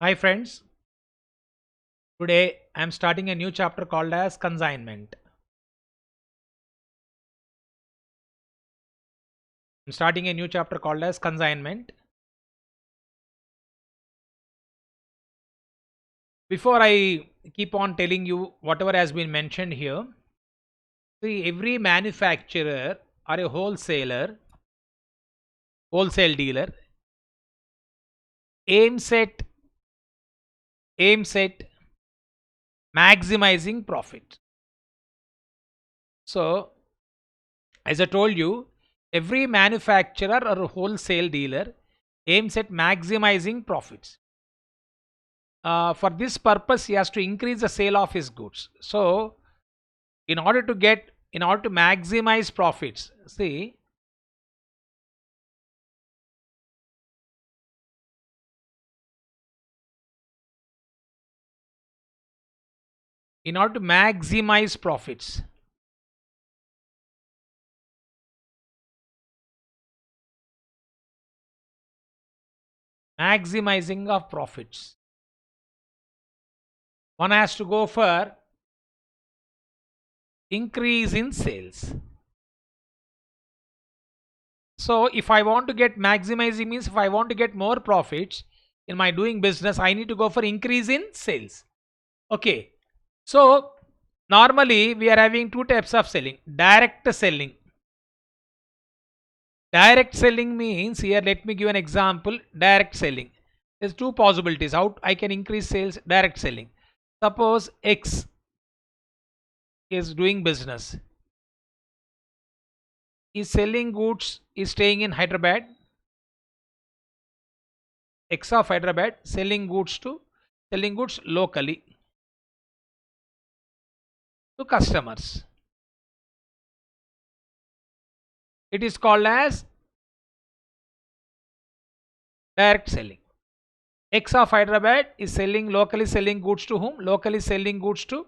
Hi friends, today I am starting a new chapter called as consignment. I'm starting a new chapter called as consignment. Before I keep on telling you whatever has been mentioned here, see every manufacturer or a wholesale dealer aims at aims at maximizing profit. So as I told you, every manufacturer or a wholesale dealer aims at maximizing profits. For this purpose he has to increase the sale of his goods. So in order to maximize profits, see, in order to maximize profits, maximizing of profits, one has to go for increase in sales. So if I want to get maximizing means if I want to get more profits in my doing business, I need to go for increase in sales. Okay, so normally we are having two types of selling. Direct selling means, here let me give an example. Direct selling, there's two possibilities how I can increase sales. Direct selling, suppose X is doing business, is selling goods, is staying in Hyderabad. X of Hyderabad selling goods locally to customers. It is called as direct selling. X of Hyderabad is selling goods to whom? Locally selling goods to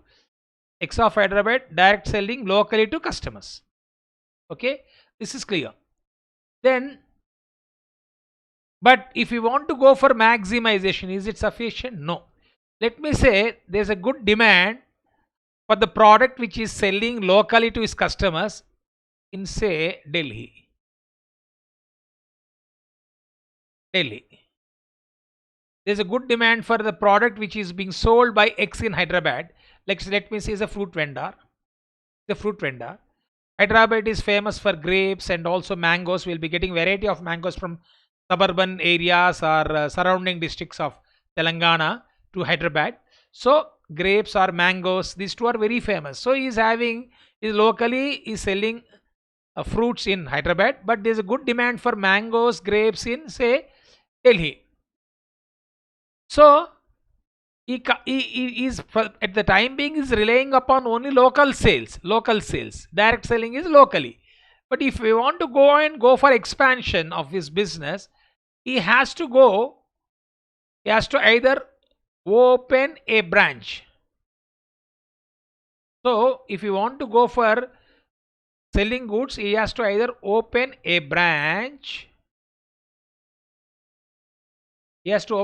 X of Hyderabad, direct selling locally to customers. Okay, this is clear. Then, but if you want to go for maximization, is it sufficient? No. Let me say there's a good demand for the product which is selling locally to his customers in, say, Delhi. There's a good demand for the product which is being sold by X in Hyderabad. Like, let me say is a fruit vendor. The fruit vendor. Hyderabad is famous for grapes and also mangoes. We'll be getting variety of mangoes from suburban areas or surrounding districts of Telangana to Hyderabad. So grapes or mangoes, these two are very famous. So he is locally selling fruits in Hyderabad, but there's a good demand for mangoes, grapes in, say, Delhi. So he is at the time being is relying upon only local sales. Direct selling is locally. But if we want to go for expansion of his business, he has to either open a branch. So if you want to go for selling goods, he has to either open a branch, or he has to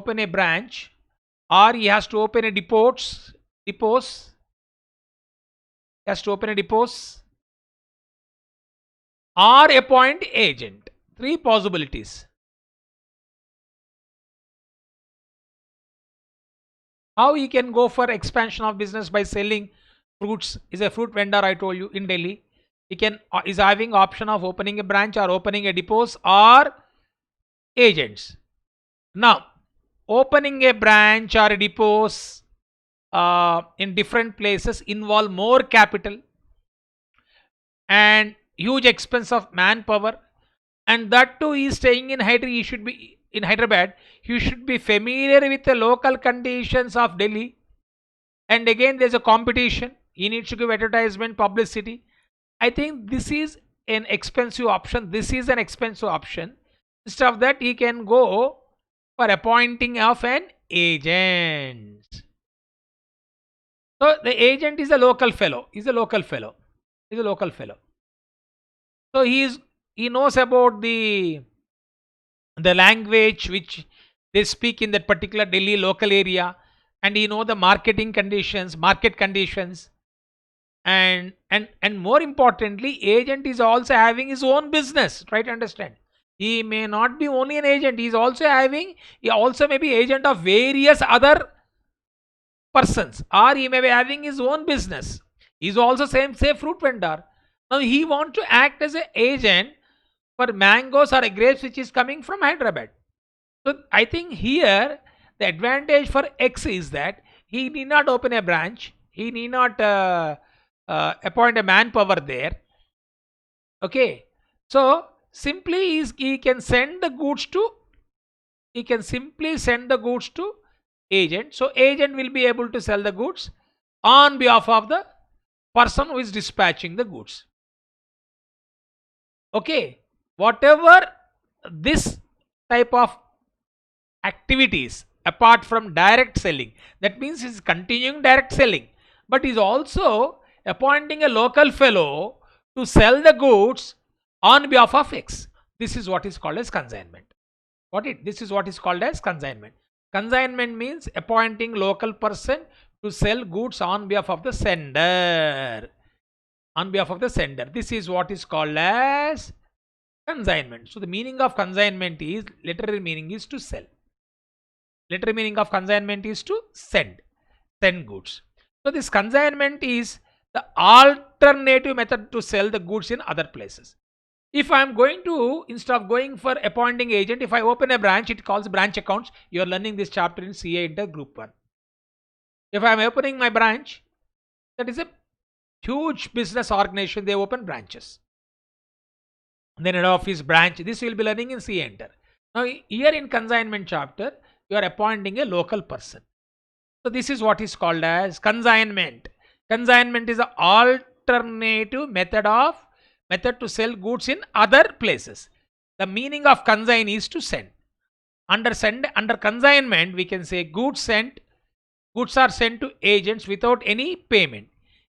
open a depots, or appoint agent. Three possibilities. How he can go for expansion of business by selling fruits? Is a fruit vendor, I told you, in Delhi. He can is having option of opening a branch or opening a depots or agents. Now, opening a branch or a depots in different places involve more capital and huge expense of manpower, and that too he is staying in Hyderabad. He should be in Hyderabad. He should be familiar with the local conditions of Delhi. And again, there's a competition. He needs to give advertisement, publicity. I think this is an expensive option. Instead of that, he can go for appointing of an agent. So the agent is a local fellow. So he knows about the language which They speak in that particular Delhi local area, and he know the market conditions, and more importantly, agent is also having his own business. Try to understand. He may not be only an agent. He also may be agent of various other persons, or he may be having his own business. He's also same say fruit vendor. Now he want to act as an agent for mangoes or grapes which is coming from Hyderabad. So I think here the advantage for X is that he need not open a branch. He need not appoint a manpower there. Okay. So simply he can send the goods to agent. So agent will be able to sell the goods on behalf of the person who is dispatching the goods. Okay. Whatever this type of activities apart from direct selling, that means he's continuing direct selling, but he's also appointing a local fellow to sell the goods on behalf of X. This is what is called as consignment. This is what is called as consignment. Consignment means appointing local person to sell goods on behalf of the sender. This is what is called as consignment. So the meaning of consignment is, literary meaning is to sell. Literary meaning of consignment is to send goods. So this consignment is the alternative method to sell the goods in other places. If I am going to, instead of going for appointing agent, if I open a branch, it calls branch accounts. You are learning this chapter in CA Inter Group 1. If I am opening my branch, that is a huge business organization. They open branches. Then head office, branch. This you will be learning in CA Inter. Now here in consignment chapter, you are appointing a local person. So this is what is called as consignment. Consignment is an alternative method to sell goods in other places. The meaning of consign is to send. Under consignment, we can say goods are sent to agents without any payment.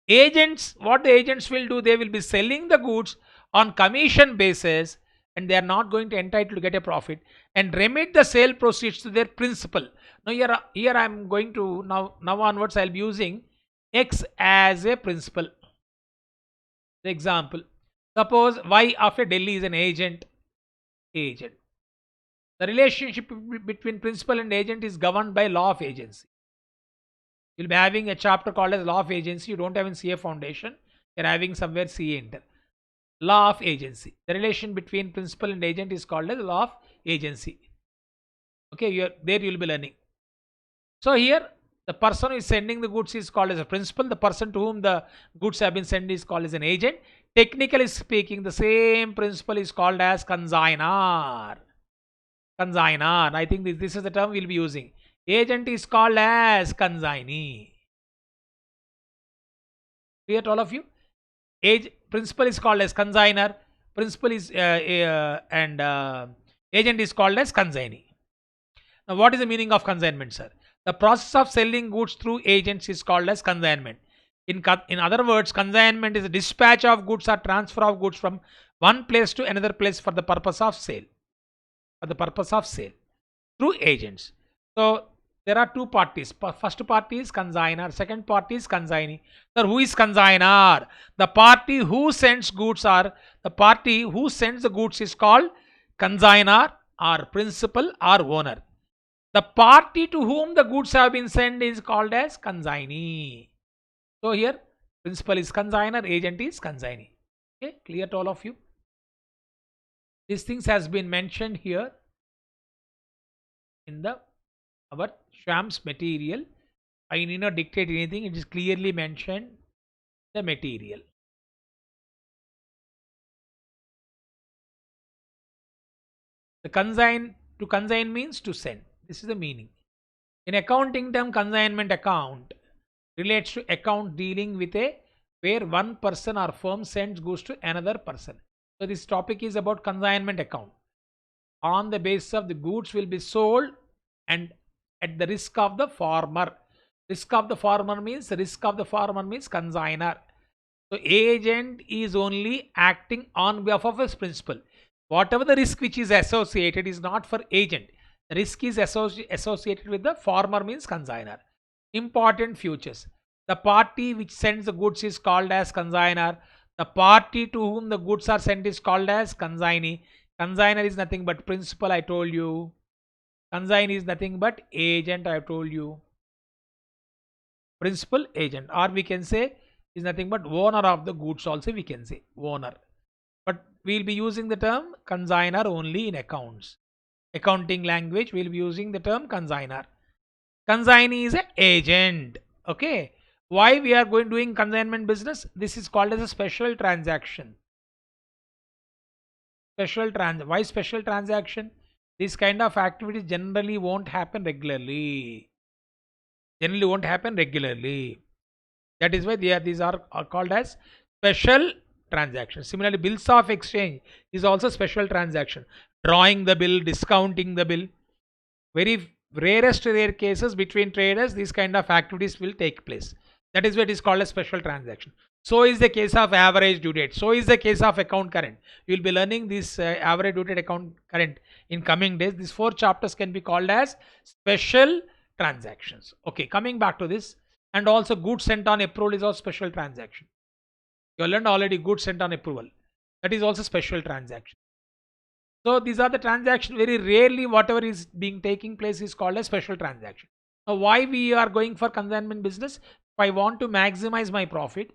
What the agents will do, they will be selling the goods on commission basis, and they are not going to entitle to get a profit, and remit the sale proceeds to their principal. Now here I am going to, now onwards I will be using X as a principal. The example, suppose Y of a Delhi is an agent. The relationship between principal and agent is governed by law of agency. You will be having a chapter called as law of agency. You don't have in CA foundation. You are having somewhere CA Inter. Law of agency. The relation between principal and agent is called as law of agency. Okay, there you will be learning. So here the person who is sending the goods is called as a principal. The person to whom the goods have been sent is called as an agent. Technically speaking, the same principal is called as consignor. I think this is the term we will be using. Agent is called as consignee. Clear to all of you? Principal is called as consignor. Principal is agent is called as consignee. Now, what is the meaning of consignment, sir? The process of selling goods through agents is called as consignment. In other words, consignment is a dispatch of goods or transfer of goods from one place to another place for the purpose of sale. Through agents. So there are two parties. First party is consignor. Second party is consignee. Sir, who is consignor? The party who sends goods, or the party who sends the goods is called consignor or principal or owner. The party to whom the goods have been sent is called as consignee. So here principal is consignor, agent is consignee. Okay, clear to all of you? These things has been mentioned here in our Shams material. I need not dictate anything. It is clearly mentioned the material. To consign means to send. This is the meaning. In accounting term, consignment account relates to account dealing with where one person or firm sends goods to another person. So this topic is about consignment account. On the basis of the goods will be sold and at the risk of the farmer. Risk of the farmer means consignor. So agent is only acting on behalf of his principal. Whatever the risk which is associated is not for agent. The risk is associated with the former means consignor. Important features. The party which sends the goods is called as consignor. The party to whom the goods are sent is called as consignee. Consignor is nothing but principal, I told you. Consignee is nothing but agent, I have told you. Principal, agent, or we can say is nothing but owner of the goods also, we can say owner. But we'll be using the term consignor only in accounts. Accounting language, we'll be using the term consignor. Consignee is an agent. Okay. Why we are doing consignment business? This is called as a special transaction. Why special transaction? This kind of activities generally won't happen regularly. That is why these are called as special transactions. Similarly, bills of exchange is also special transaction. Drawing the bill, discounting the bill. Very rarest rare cases between traders, these kind of activities will take place. That is what is called a special transaction. So is the case of average due date. So is the case of account current. You will be learning this average due date, account current in coming days. These 4 chapters can be called as special transactions. Okay, coming back to this, and also goods sent on approval is also special transaction. You learned already goods sent on approval. That is also special transaction. So these are the transactions. Very rarely whatever is being taking place is called a special transaction. Now why we are going for consignment business? If I want to maximize my profit,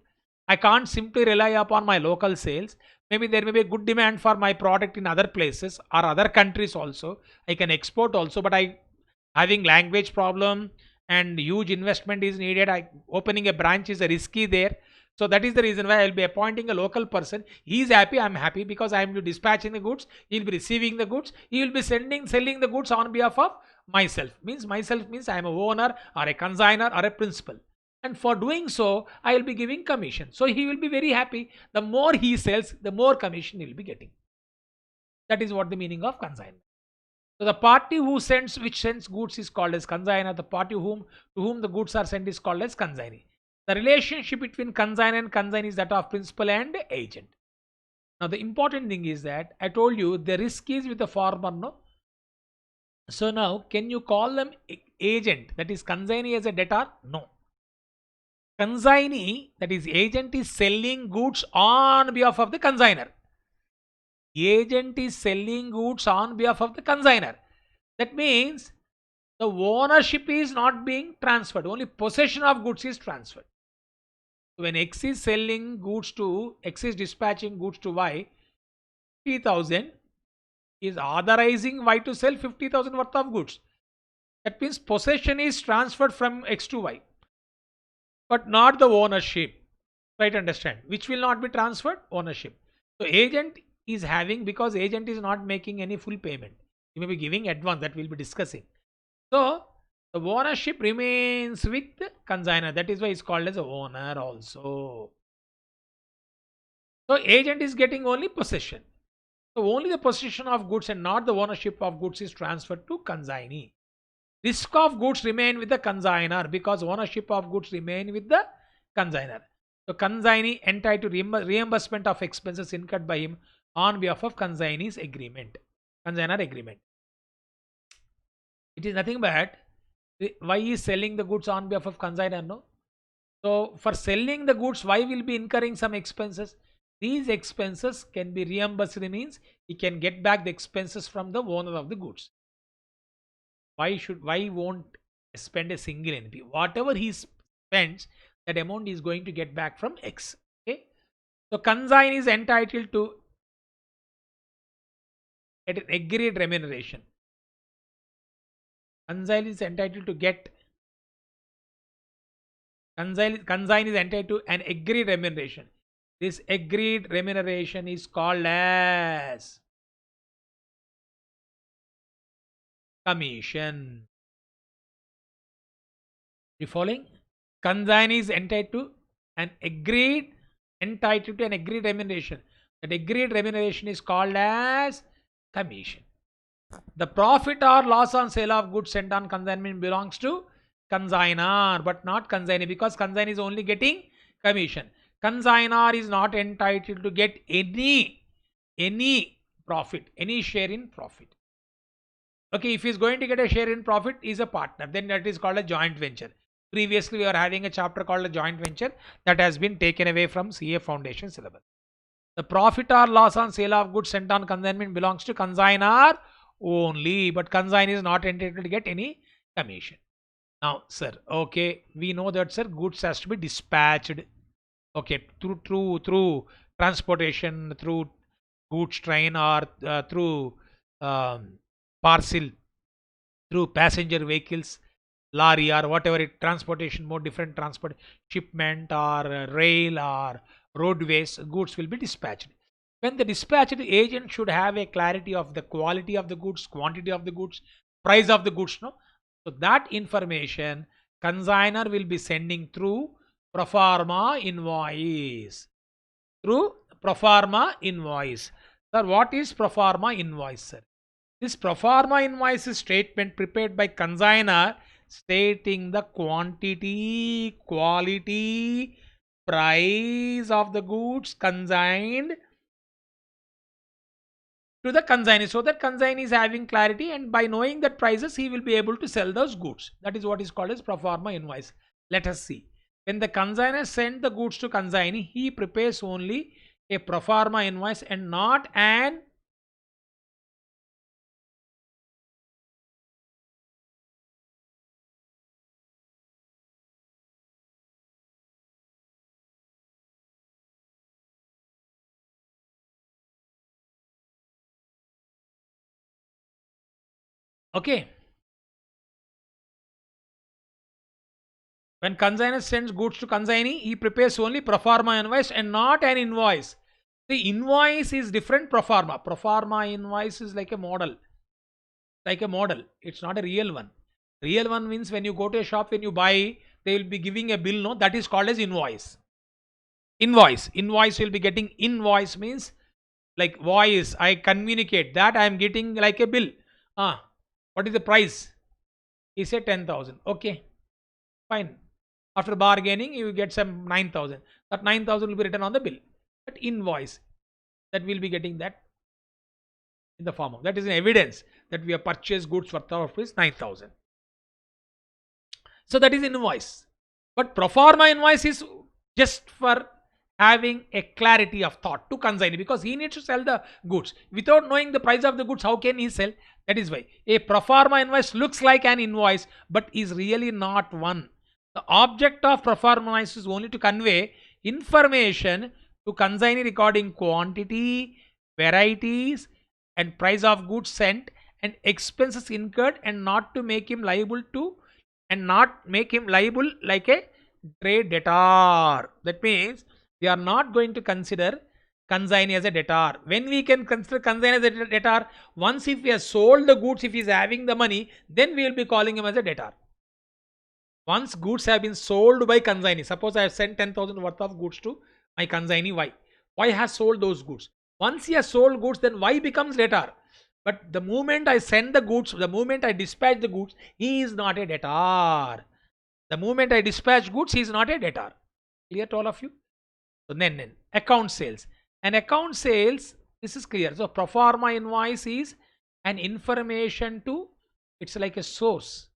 I can't simply rely upon my local sales. Maybe there may be a good demand for my product in other places or other countries also. I can export also, but I having language problem and huge investment is needed. Opening a branch is a risky there. So that is the reason why I'll be appointing a local person. He is happy, I'm happy, because I am dispatching the goods. He'll be receiving the goods. He will be selling the goods on behalf of myself. Myself means I am a owner or a consignor or a principal. And for doing so, I will be giving commission. So he will be very happy. The more he sells, the more commission he will be getting. That is what the meaning of consignment. So the party which sends goods is called as consignor. The party to whom the goods are sent is called as consignee. The relationship between consignor and consignee is that of principal and agent. Now the important thing is that I told you the risk is with the former, no? So now can you call them agent, that is consignee, as a debtor? No. Consignee, that is agent, is selling goods on behalf of the consignor. Agent is selling goods on behalf of the consignor. That means the ownership is not being transferred. Only possession of goods is transferred. When X is selling goods to, X is dispatching goods to Y, 50,000 is authorizing Y to sell 50,000 worth of goods. That means possession is transferred from X to Y, but not the ownership. Right, understand? Which will not be transferred? Ownership. So agent is having, because agent is not making any full payment. He may be giving advance, that we'll be discussing. So the ownership remains with consignor. That is why it's called as a owner also. So agent is getting only possession. So only the possession of goods and not the ownership of goods is transferred to consignee. Risk of goods remain with the consignor because ownership of goods remain with the consignor. So consignee entitled to reimbursement of expenses incurred by him on behalf of consignee's agreement. Consignor agreement. It is nothing but why is selling the goods on behalf of consignor, no? So for selling the goods, why will be incurring some expenses? These expenses can be reimbursed, means he can get back the expenses from the owner of the goods. Why won't spend a single NP? Whatever he spends, that amount is going to get back from X. Okay. So consignee is entitled to an agreed remuneration. Consignee is entitled to get. Consignee is entitled to an agreed remuneration. This agreed remuneration is called as commission. You following? Consignee is entitled to an agreed remuneration. That agreed remuneration is called as commission. The profit or loss on sale of goods sent on consignment belongs to consignor, but not consignee, because consignee is only getting commission. Consignor is not entitled to get any profit, any share in profit. Okay, if he's going to get a share in profit, is a partner. Then that is called a joint venture. Previously, we are having a chapter called a joint venture that has been taken away from CA Foundation syllabus. The profit or loss on sale of goods sent on consignment belongs to consignor only, but consignee is not entitled to get any commission. Now, sir, okay, we know that, sir, goods has to be dispatched. Okay, through transportation, through goods train, or through um, parcel, through passenger vehicles, lorry, or whatever it transportation mode, different transport, shipment, or rail, or roadways, goods will be dispatched. When the dispatched agent should have a clarity of the quality of the goods, quantity of the goods, price of the goods, no? So that information consignor will be sending through proforma invoice. Through proforma invoice. Sir, what is proforma invoice, sir? This proforma invoice is statement prepared by consignor stating the quantity, quality, price of the goods consigned to the consignee, so that consignee is having clarity, and by knowing that prices he will be able to sell those goods. That is what is called as proforma invoice. Let us see. When the consignor sends the goods to consignee, he prepares only a proforma invoice and not an okay. When consignor sends goods to consignee, he prepares only proforma invoice and not an invoice. The invoice is different proforma. Proforma invoice is like a model. Like a model. It's not a real one. Real one means when you go to a shop, when you buy, they will be giving a bill, no? That is called as invoice. Invoice. Invoice will be getting, invoice means like voice. I communicate that I am getting like a bill. What is the price? He said 10,000. Okay. Fine. After bargaining, you get some 9,000. That 9,000 will be written on the bill. But invoice, that will be getting that in the form of, that is an evidence that we have purchased goods worth of rupees 9,000. So that is invoice. But proforma invoice is just for having a clarity of thought to consignee, because he needs to sell the goods. Without knowing the price of the goods, how can he sell? That is why a proforma invoice looks like an invoice but is really not one. The object of proforma invoice is only to convey information to consignee regarding quantity, varieties, and price of goods sent and expenses incurred, and not to make him liable to, and not make him liable like a trade debtor. That means we are not going to consider consignee as a debtor. When we can consider consignee as a debtor, once if he has sold the goods, if he is having the money, then we will be calling him as a debtor. Once goods have been sold by consignee, suppose I have sent 10,000 worth of goods to my consignee Y. Y has sold those goods. Once he has sold goods, then Y becomes debtor. But the moment I send the goods, the moment I dispatch the goods, he is not a debtor. The moment I dispatch goods, he is not a debtor. Clear to all of you? So then account sales. And account sales, this is clear. So proforma invoice is an information to, it's like a source.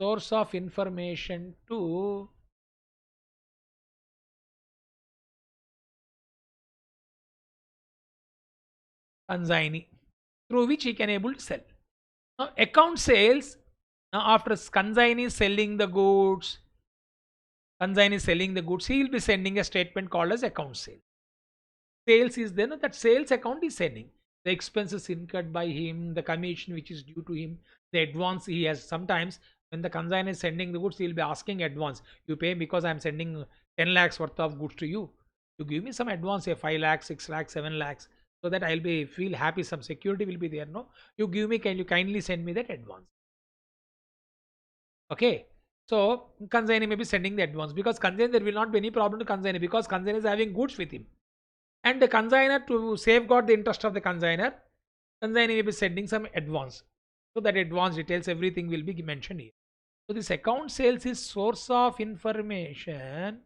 Source of information to consignee, through which he can able to sell. Now account sales, now after consignee selling the goods, he will be sending a statement called as account sale. Sales is then that sales account is sending the expenses incurred by him, the commission which is due to him, the advance he has. Sometimes when the consignee is sending the goods, he will be asking advance. You pay because I am sending 10 lakhs worth of goods to you. You give me some advance, say 5 lakhs, 6 lakhs, 7 lakhs, so that I'll be feel happy. Some security will be there. No, you give me, can you kindly send me that advance? Okay. So consignee may be sending the advance, because consignee, there will not be any problem to consignee, because consignee is having goods with him. And the consignor, to safeguard the interest of the consignor may be sending some advance. So that advance details, everything will be mentioned here. So this account sales is source of information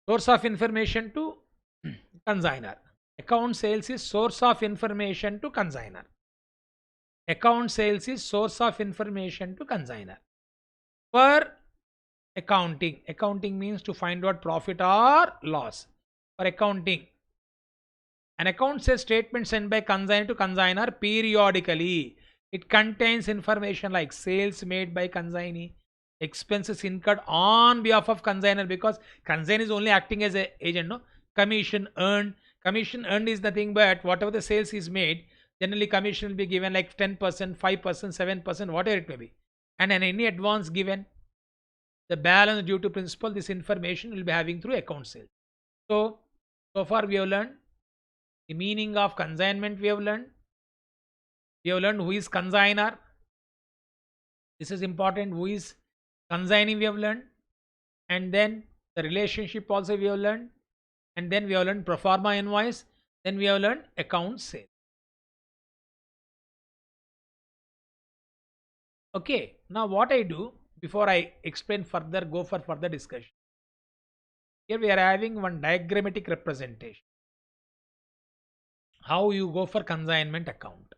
Source of information to consignor. Account sales is source of information to consignor. Account sales is source of information to consignor. For accounting, accounting means to find out profit or loss. For accounting, an account sales statement sent by consignor to consignor periodically. It contains information like sales made by consignee, expenses incurred on behalf of consignor, because consignor is only acting as an agent, no? Commission earned. Commission earned is nothing but whatever the sales is made, generally commission will be given like 10%, 5%, 7%, whatever it may be. And any advance given, the balance due to principal, this information will be having through account sales. So far we have learned the meaning of consignment. We have learned who is consignor. This is important. Who is consignee we have learned. And then the relationship also we have learned. And then we have learned pro forma invoice. Then we have learned account sale. Okay. Now what I do before I explain further, go for further discussion. Here we are having one diagrammatic representation. How you go for consignment account.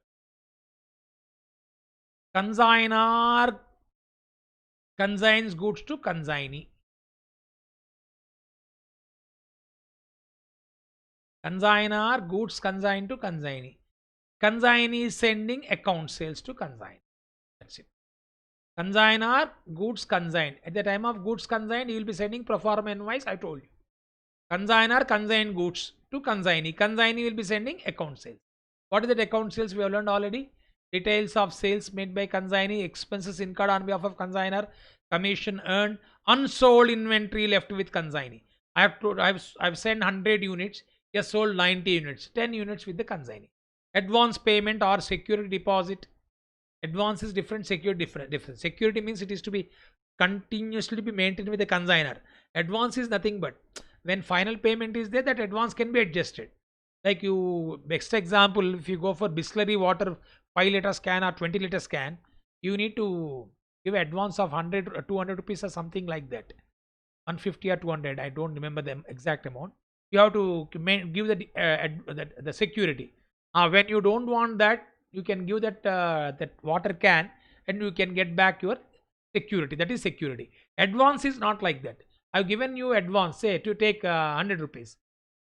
Consignor consigns goods to consignee. Consignor goods consigned to consignee. Consignee is sending account sales to consignee. That's it. Consignor goods consigned. At the time of goods consigned, you will be sending pro forma invoice. I told you. Consignor consigned goods to consignee. Consignee will be sending account sales. What is that account sales? We have learned already. Details of sales made by consignee, expenses incurred on behalf of consignor, commission earned, unsold inventory left with consignee. I've sent 100 units. He has sold 90 units, 10 units with the consignee. Advance payment or security deposit. Advance is different, security different. Security means it is to be continuously be maintained with the consignor. Advance is nothing but when final payment is there, that advance can be adjusted. Like you, best example, if you go for Bisleri water 5-liter can or 20-liter can, you need to give advance of 100 or 200 rupees or something like that. 150 or 200, I don't remember the exact amount. You have to give the security. When you don't want that, you can give that water can and you can get back your security. That is security. Advance is not like that. I've given you advance, say to take 100 rupees,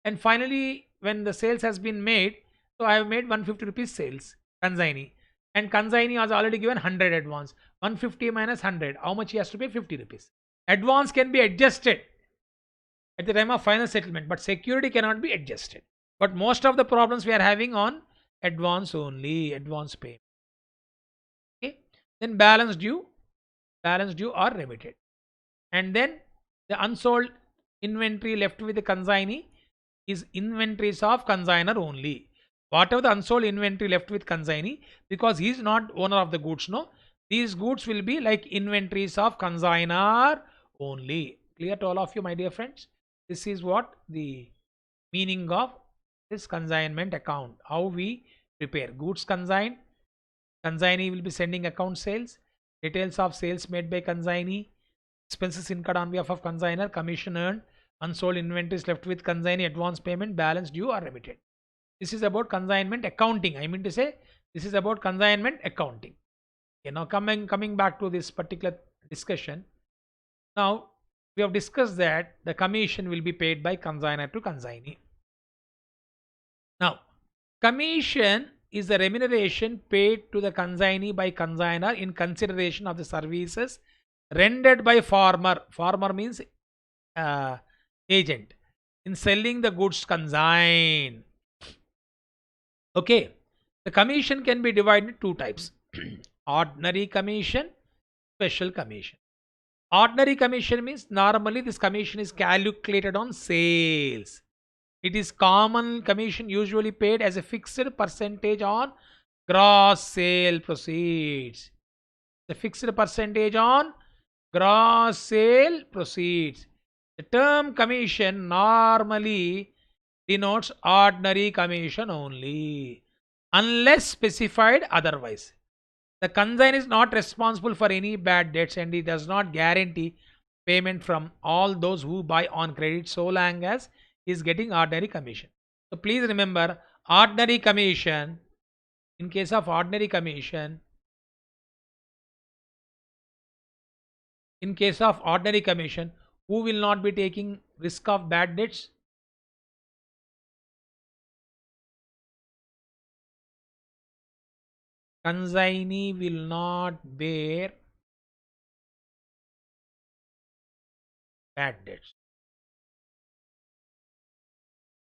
and finally when the sales has been made, so I have made 150 rupees sales consignee, and consignee has already given 100 advance. 150 minus 100, how much he has to pay? 50 rupees. Advance can be adjusted at the time of final settlement, but security cannot be adjusted. But most of the problems we are having on advance only, advance pay. Okay, then balance due or remitted, and then the unsold inventory left with the consignee is inventories of consignor only. Whatever the unsold inventory left with consignee, because he is not owner of the goods, no, these goods will be like inventories of consignor only. Clear to all of you, my dear friends? This is what the meaning of this consignment account. How we prepare goods consigned. Consignee will be sending account sales. Details of sales made by consignee. Expenses incurred on behalf of consignor. Commission earned. Unsold inventories left with consignee. Advance payment. Balance due or remitted. This is about consignment accounting. I mean to say this is about consignment accounting. Okay, now coming back to this particular discussion. Now we have discussed that the commission will be paid by consignor to consignee. Now, commission is the remuneration paid to the consignee by consignor in consideration of the services rendered by farmer. Farmer means agent in selling the goods consigned. Okay, the commission can be divided into two types: ordinary commission, special commission. Ordinary commission means normally this commission is calculated on sales. It is common commission usually paid as a fixed percentage on gross sale proceeds. The fixed percentage on gross sale proceeds. The term commission normally denotes ordinary commission only, unless specified otherwise. The consignor is not responsible for any bad debts and he does not guarantee payment from all those who buy on credit so long as he is getting ordinary commission. So please remember, ordinary commission, in case of ordinary commission, in case of ordinary commission, who will not be taking risk of bad debts? Consignee will not bear bad debts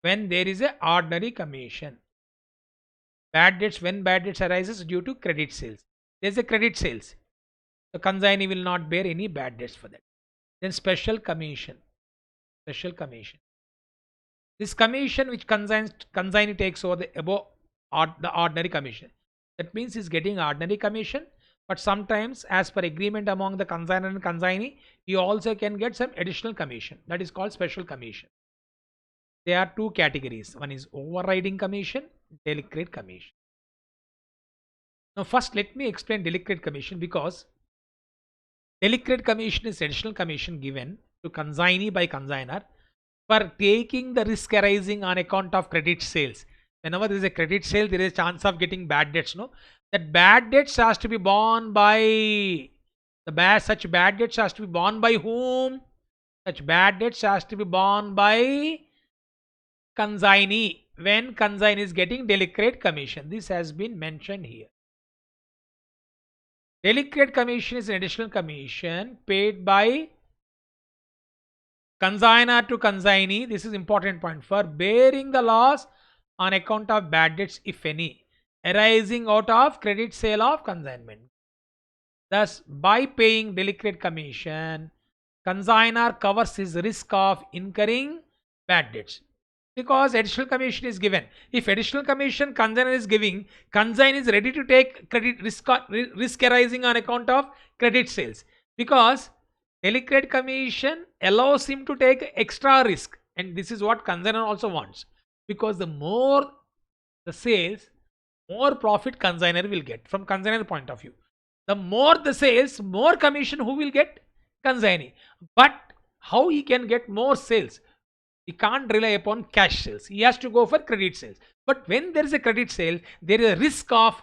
when there is a ordinary commission. Bad debts, when bad debts arises due to credit sales. There is a credit sales. The consignee will not bear any bad debts for that. Then special commission. Special commission. This commission which consignee takes over the above the ordinary commission. That means he's getting ordinary commission, but sometimes as per agreement among the consignor and consignee, you also can get some additional commission. That is called special commission. There are two categories. One is overriding commission, delicate commission. Now first let me explain delicate commission, because delicate commission is additional commission given to consignee by consignor for taking the risk arising on account of credit sales. Whenever there is a credit sale, there is a chance of getting bad debts. No, that bad debts has to be borne by such bad debts has to be borne by whom? Such bad debts has to be borne by consignee when consignee is getting delicate commission. This has been mentioned here. Delicate commission is an additional commission paid by consignor to consignee. This is important point, for bearing the loss on account of bad debts, if any, arising out of credit sale of consignment. Thus, by paying delicate commission, consignor covers his risk of incurring bad debts, because additional commission is given. If additional commission consignor is giving, consignor is ready to take credit risk arising on account of credit sales, because delicate commission allows him to take extra risk, and this is what consignor also wants, because the more the sales, more profit consignor will get from consignor point of view. The more the sales, more commission who will get? Consignee. But how he can get more sales? He can't rely upon cash sales. He has to go for credit sales. But when there is a credit sale, there is a risk of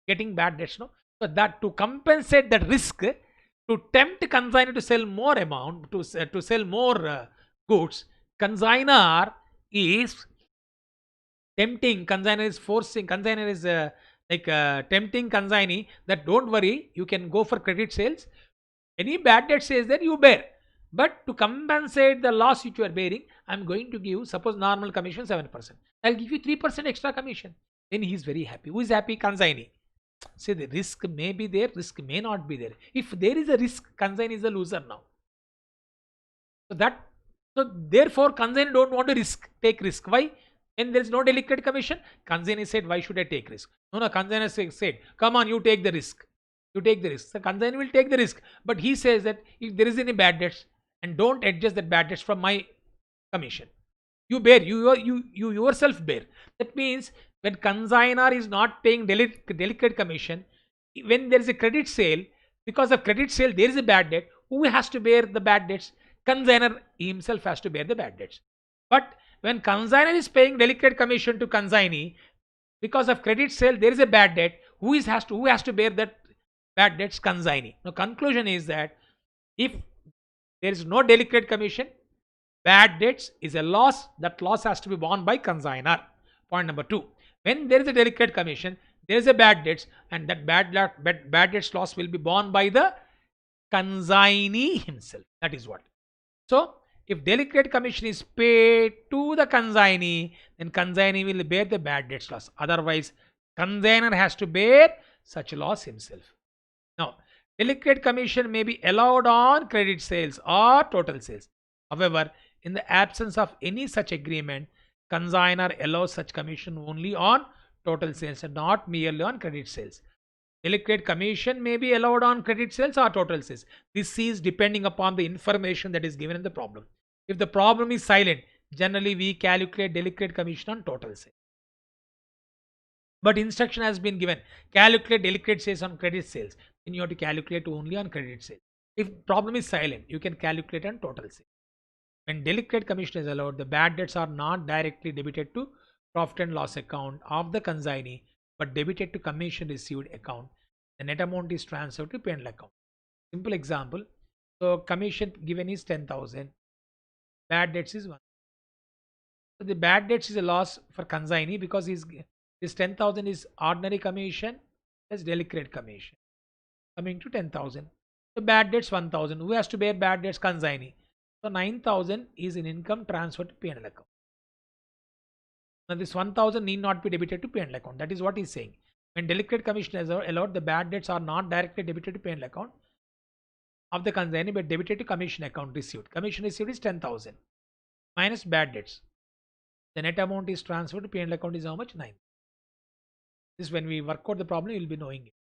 getting bad debts. No? So that to compensate that risk, to tempt consignor to sell more amount, to sell more goods, consignor is tempting, consignor is forcing, consignor is tempting consignee that don't worry, you can go for credit sales. Any bad debt says that you bear. But to compensate the loss which you are bearing, I'm going to give, suppose normal commission 7%. I'll give you 3% extra commission. Then he is very happy. Who is happy? Consignee. Say the risk may be there, risk may not be there. If there is a risk, consignee is a loser now. So therefore consignee don't want to take risk. Why? When there is no delicate commission, consignee said, why should I take risk? No, consignee said, come on, you take the risk. You take the risk. The consignee will take the risk. But he says that if there is any bad debts, and don't adjust that bad debts from my commission, you bear, you yourself bear. That means when consignor is not paying delicate commission, when there is a credit sale, because of credit sale there is a bad debt, who has to bear the bad debts? Consignor himself has to bear the bad debts. But when consignor is paying delicate commission to consignee, because of credit sale there is a bad debt, who has to bear that bad debts? Consignee. Now conclusion is that if there is no delicate commission, bad debts is a loss. That loss has to be borne by consignor. Point number 2. When there is a delicate commission, there is a bad debts, and that bad debts loss will be borne by the consignee himself. That is what. So if delicate commission is paid to the consignee, then consignee will bear the bad debts loss. Otherwise, consignor has to bear such loss himself. Now, delicate commission may be allowed on credit sales or total sales. However, in the absence of any such agreement, consignor allows such commission only on total sales and not merely on credit sales. Delicate commission may be allowed on credit sales or total sales. This is depending upon the information that is given in the problem. If the problem is silent, generally we calculate delicate commission on total sales. But instruction has been given, calculate delicate sales on credit sales. Then you have to calculate only on credit sales. If problem is silent, you can calculate on total sale. When delicate commission is allowed, the bad debts are not directly debited to profit and loss account of the consignee, but debited to commission received account. The net amount is transferred to P&L account. Simple example. So commission given is 10,000. Bad debts is 1. So the bad debts is a loss for consignee because his 10,000 is ordinary commission as delicate commission coming to 10,000. So bad debts 1,000. Who has to bear bad debts? Consignee. So 9,000 is in income transferred to P&L account. Now this 1,000 need not be debited to P&L account. That is what he's saying. When delicate commission is allowed, the bad debts are not directly debited to P&L account of the consignee, but debited to commission account received. Commission received is 10,000 minus bad debts. The net amount is transferred to P&L account is how much? 9. This is when we work out the problem, you will be knowing it.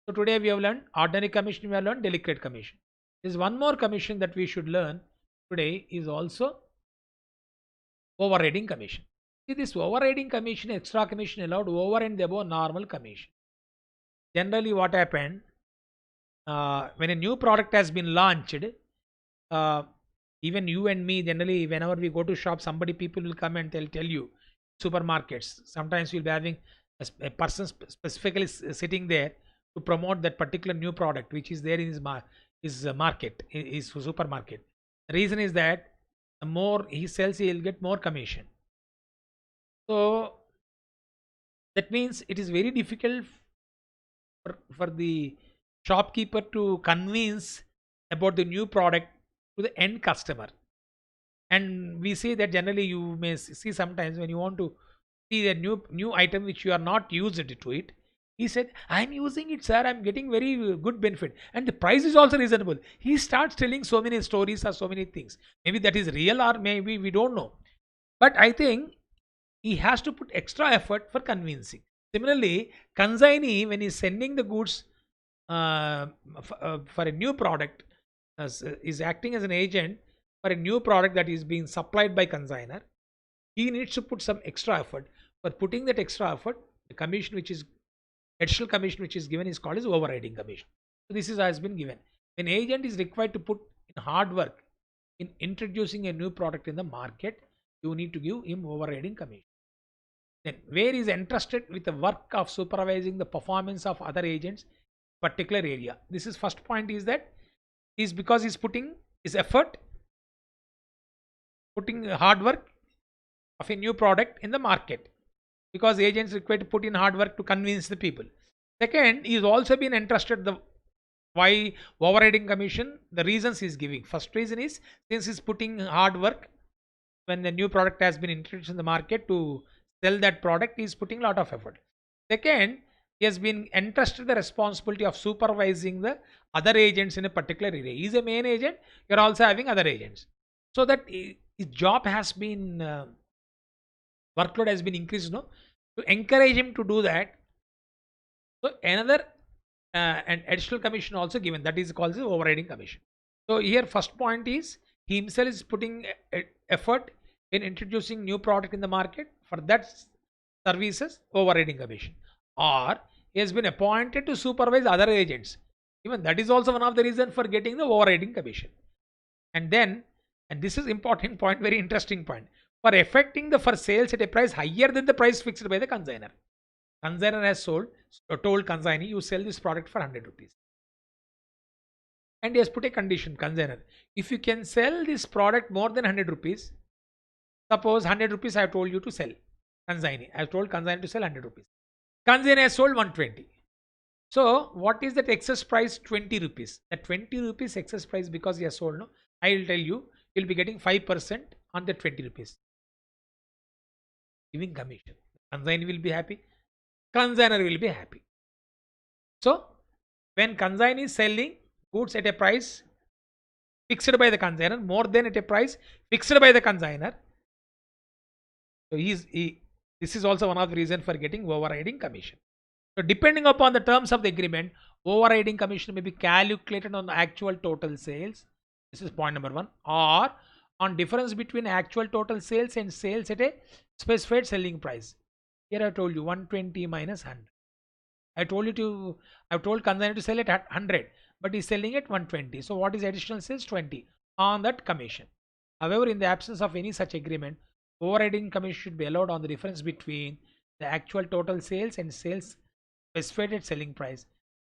So today we have learned ordinary commission, we have learned delicate commission. There is one more commission that we should learn today is also overriding commission. See, this overriding commission, extra commission allowed over and above normal commission. Generally what happened, when a new product has been launched, even you and me, generally whenever we go to shop, people will come and they'll tell you, supermarkets, sometimes you'll be having a person specifically sitting there to promote that particular new product which is there in his market, his supermarket. The reason is that the more he sells, he will get more commission. So that means it is very difficult for the shopkeeper to convince about the new product to the end customer. And we say that generally you may see sometimes when you want to see a new item which you are not used to it, he said, I'm using it, sir, I'm getting very good benefit and the price is also reasonable. He starts telling so many stories or so many things. Maybe that is real or maybe we don't know, but I think he has to put extra effort for convincing. Similarly, consignee, when he's sending the goods for a new product, is acting as an agent for a new product that is being supplied by consignor, he needs to put some extra effort. For putting that extra effort, the commission which is additional commission which is given is called as overriding commission. So this has been given. An agent is required to put in hard work in introducing a new product in the market, you need to give him overriding commission. Then where is entrusted with the work of supervising the performance of other agents particular area. This is first point, is that is because he's putting his effort, putting hard work of a new product in the market, because agents required to put in hard work to convince the people. Second, he's also been entrusted the why overriding commission, the reasons he's giving. First reason is since he's putting hard work when the new product has been introduced in the market to sell that product, he's putting a lot of effort. Second, he has been entrusted the responsibility of supervising the other agents in a particular area. He is a main agent, you're also having other agents, so that his job has been workload has been increased, no, to encourage him to do that. So another and additional commission also given, that is called the overriding commission. So here first point is he himself is putting effort in introducing new product in the market, for that services overriding commission. Or he has been appointed to supervise other agents, even that is also one of the reasons for getting the overriding commission. And then, and this is important point, very interesting point, for effecting the for sales at a price higher than the price fixed by the consignor. Consignor has told consignee, you sell this product for 100 rupees. And he has put a condition, consignor, if you can sell this product more than 100 rupees, suppose 100 rupees I have told you to sell, consignee, I have told consignee to sell 100 rupees. Consignee has sold 120. So what is that excess price? 20 rupees. That 20 rupees excess price, because he has sold, no, I will tell you, you will be getting 5% on the 20 rupees. Giving commission. Consignee will be happy, consignor will be happy. So when consignee is selling goods at a price fixed by the consignor more than at a price fixed by the consignor, so this is also one of the reasons for getting overriding commission. So depending upon the terms of the agreement, overriding commission may be calculated on the actual total sales. This is point number 1. Or on difference between actual total sales and sales at a specified selling price. Here I told you 120 minus 100. I've told consignor to sell it at 100, but he's selling at 120. So what is additional sales? 20 on that commission. However, in the absence of any such agreement, overriding commission should be allowed on the difference between the actual total sales and sales specified at selling price.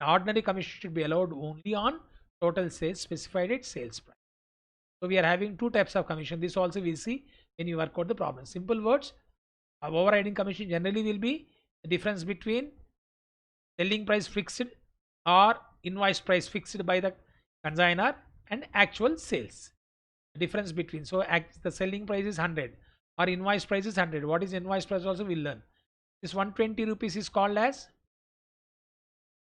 Ordinary commission should be allowed only on total sales specified at sales price. So we are having two types of commission. This also we see when you work out the problem. Simple words, overriding commission generally will be the difference between selling price fixed or invoice price fixed by the consignor and actual sales. The difference between, so the selling price is 100 or invoice price is 100. What is invoice price also we'll learn. This 120 rupees is called as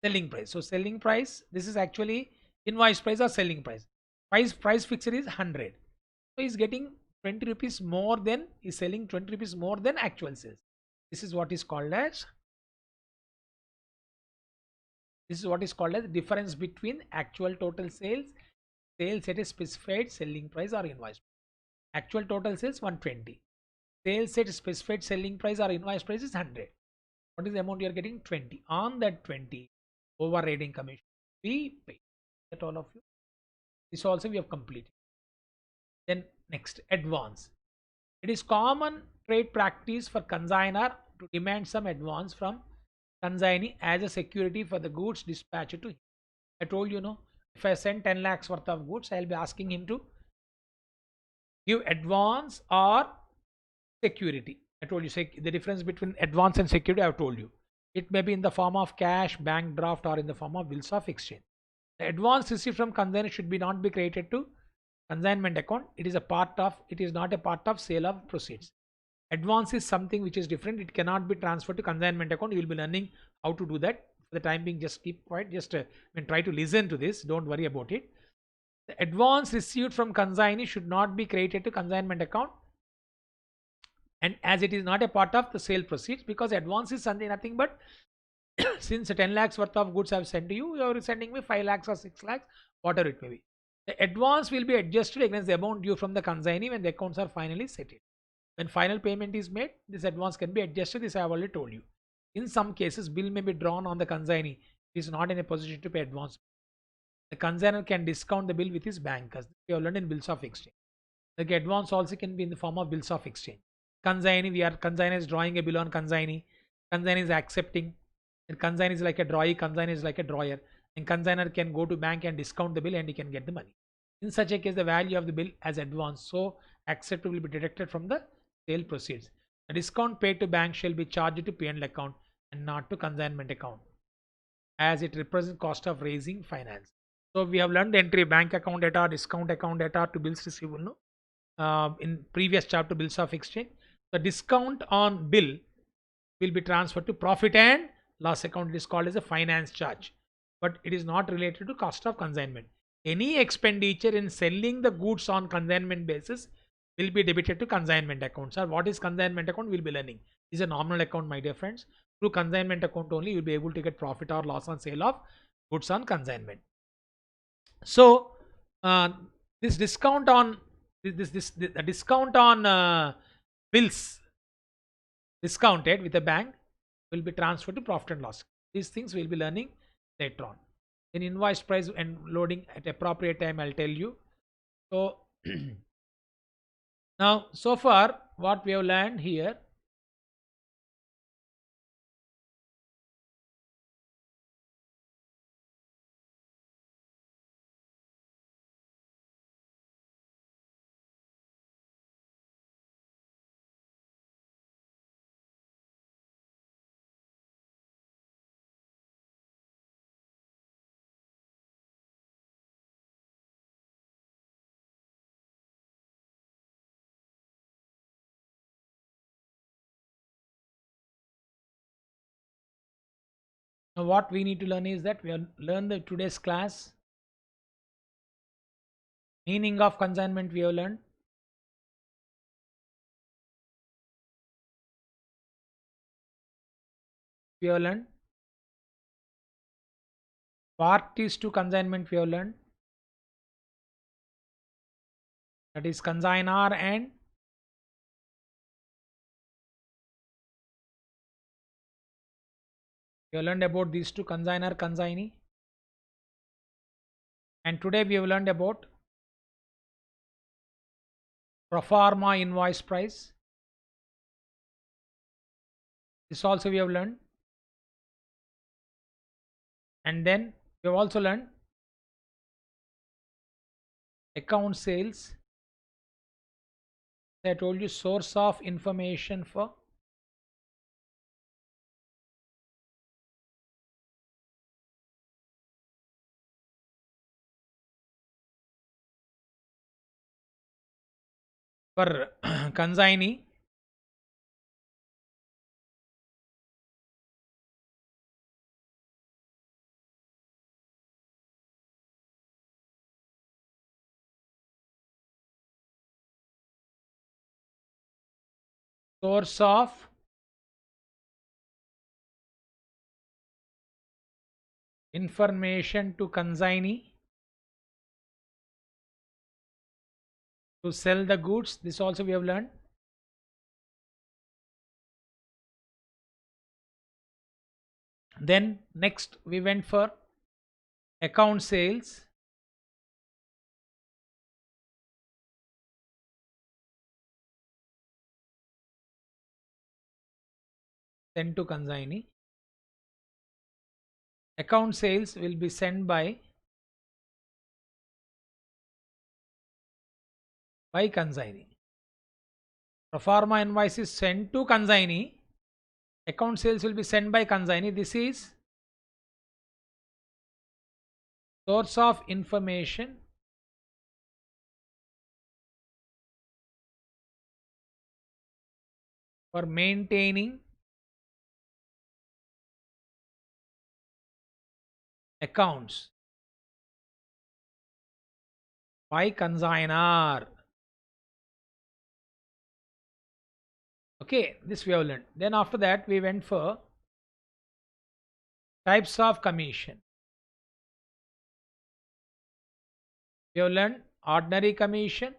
selling price. So selling price, this is actually invoice price or selling price. Price fixed is 100. So he's getting 20 rupees more than, he's selling 20 rupees more than actual sales. This is what is called as difference between actual total sales at a specified selling price or invoice. Actual total sales 120. Sales at specified selling price or invoice price is 100. What is the amount you are getting? 20. On that 20, overriding commission we pay. That all of you. This also we have completed. Then next, advance. It is common trade practice for consignor to demand some advance from consignee as a security for the goods dispatched to him. I told you, no, if I send 10 lakhs worth of goods, I'll be asking him to give advance or security. I told you, the difference between advance and security, I've told you. It may be in the form of cash, bank draft, or in the form of bills of exchange. The advance received from consignor should be not be created to consignment account. It is not a part of sale of proceeds. Advance is something which is different. It cannot be transferred to consignment account. You will be learning how to do that. For the time being, just keep quiet. Just try to listen to this. Don't worry about it. The advance received from consignee should not be created to consignment account, and as it is not a part of the sale proceeds, because advance is something nothing but since 10 lakhs worth of goods I have sent to you, you are sending me 5 lakhs or 6 lakhs, whatever it may be. The advance will be adjusted against the amount due from the consignee when the accounts are finally settled. When final payment is made, this advance can be adjusted. This I have already told you. In some cases, bill may be drawn on the consignee. He is not in a position to pay advance. The consignor can discount the bill with his bankers. We have learned in bills of exchange. The advance also can be in the form of bills of exchange. Consignor is drawing a bill on consignee. Consignee is accepting. And consignee is like a drawee. Consignor is like a drawer. And consignor can go to bank and discount the bill and he can get the money. In such a case, the value of the bill as advance, so accept will be deducted from the sale proceeds. The discount paid to bank shall be charged to P&L account and not to consignment account, as it represents cost of raising finance. So we have learned entry bank account data, discount account data to bills receivable, no? In previous chapter, bills of exchange. The discount on bill will be transferred to profit and loss account. It is called as a finance charge, but it is not related to cost of consignment. Any expenditure in selling the goods on consignment basis will be debited to consignment account. Sir, what is consignment account? We'll be learning. This is a nominal account, my dear friends. Through consignment account only, you'll be able to get profit or loss on sale of goods on consignment. So this discount on the discount on bills discounted with a bank will be transferred to profit and loss. These things we'll be learning later on. In invoice price and loading at appropriate time, I'll tell you. So now, so far, what we have learned here, now what we need to learn is that we have learned the today's class meaning of consignment. We have learned parties to consignment. We have learned that is consignor and We have learned about these two, consignor, consignee. And today we have learned about pro forma invoice price. This also we have learned. And then we have also learned account sales. I told you, source of information for consignee. Source of information to consignee to sell the goods. This also we have learned. Then next we went for account sales. Sent to consignee. Account sales will be sent by consignee. Pro forma invoice is sent to consignee. Account sales will be sent by consignee. This is source of information for maintaining accounts by consignor. Okay, this we have learned. Then after that we went for types of commission. We have learned ordinary commission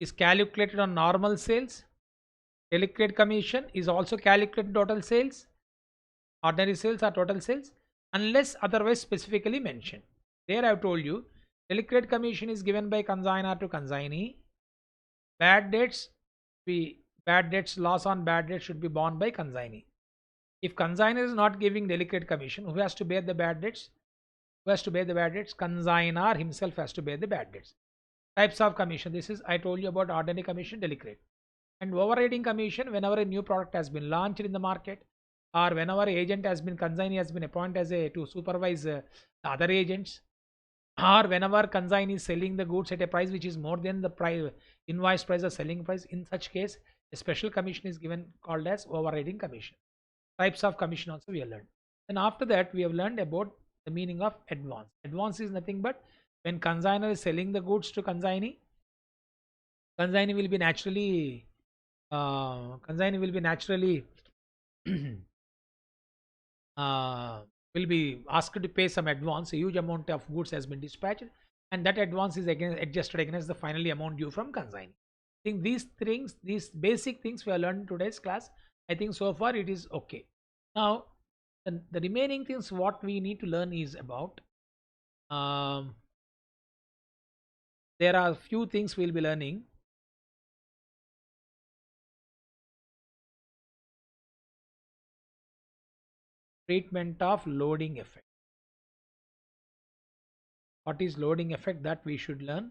is calculated on normal sales. Delicate commission is also calculated total sales. Ordinary sales are total sales unless otherwise specifically mentioned. There I have told you, delicate commission is given by consignor to consignee. Bad debts, loss on bad debts should be borne by consignee. If consignor is not giving delicate commission, who has to bear the bad debts? Who has to bear the bad debts? Consignor himself has to bear the bad debts. Types of commission. This is, I told you about ordinary commission, delicate. And overriding commission, whenever a new product has been launched in the market, or whenever agent has been, consignee has been appointed as to supervise the other agents, or whenever consignee is selling the goods at a price which is more than the price invoice price or selling price, in such case a special commission is given, called as overriding commission. Types of commission also we have learned. Then after that we have learned about the meaning of advance. Advance is nothing but when consignor is selling the goods to consignee, consignee will be naturally uh, will be asked to pay some advance. A huge amount of goods has been dispatched, and that advance is again adjusted against the finally amount due from consignee. I think these things, these basic things we have learned in today's class. I think so far it is okay. Now the remaining things what we need to learn is about there are few things we'll be learning. Treatment of loading effect. What is loading effect, that we should learn,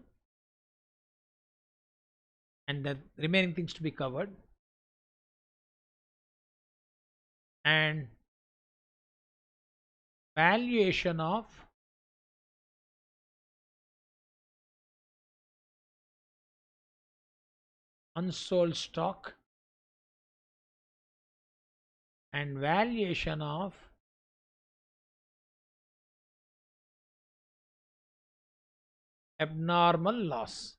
and the remaining things to be covered. And valuation of unsold stock and valuation of abnormal loss.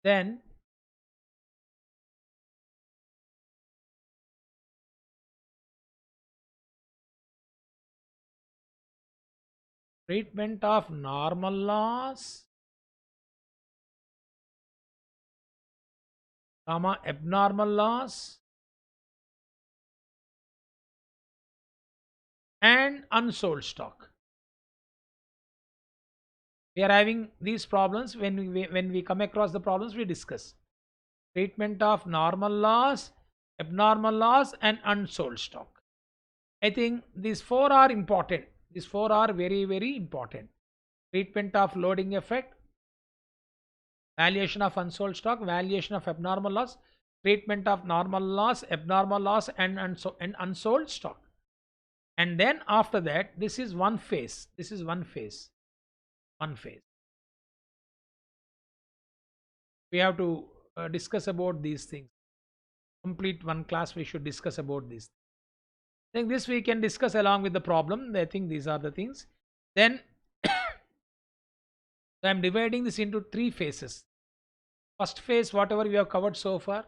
Then treatment of normal loss, abnormal loss, and unsold stock. We are having these problems. When we come across the problems, we discuss treatment of normal loss, abnormal loss, and unsold stock. I think these four are important. These four are very, very important. Treatment of loading effect, valuation of unsold stock, valuation of abnormal loss, treatment of normal loss, abnormal loss, and unsold stock. And then after that, this is one phase. This is one phase. One phase. We have to discuss about these things. Complete one class, we should discuss about this. I think this we can discuss along with the problem. I think these are the things. Then I am dividing this into three phases. First phase, whatever we have covered so far.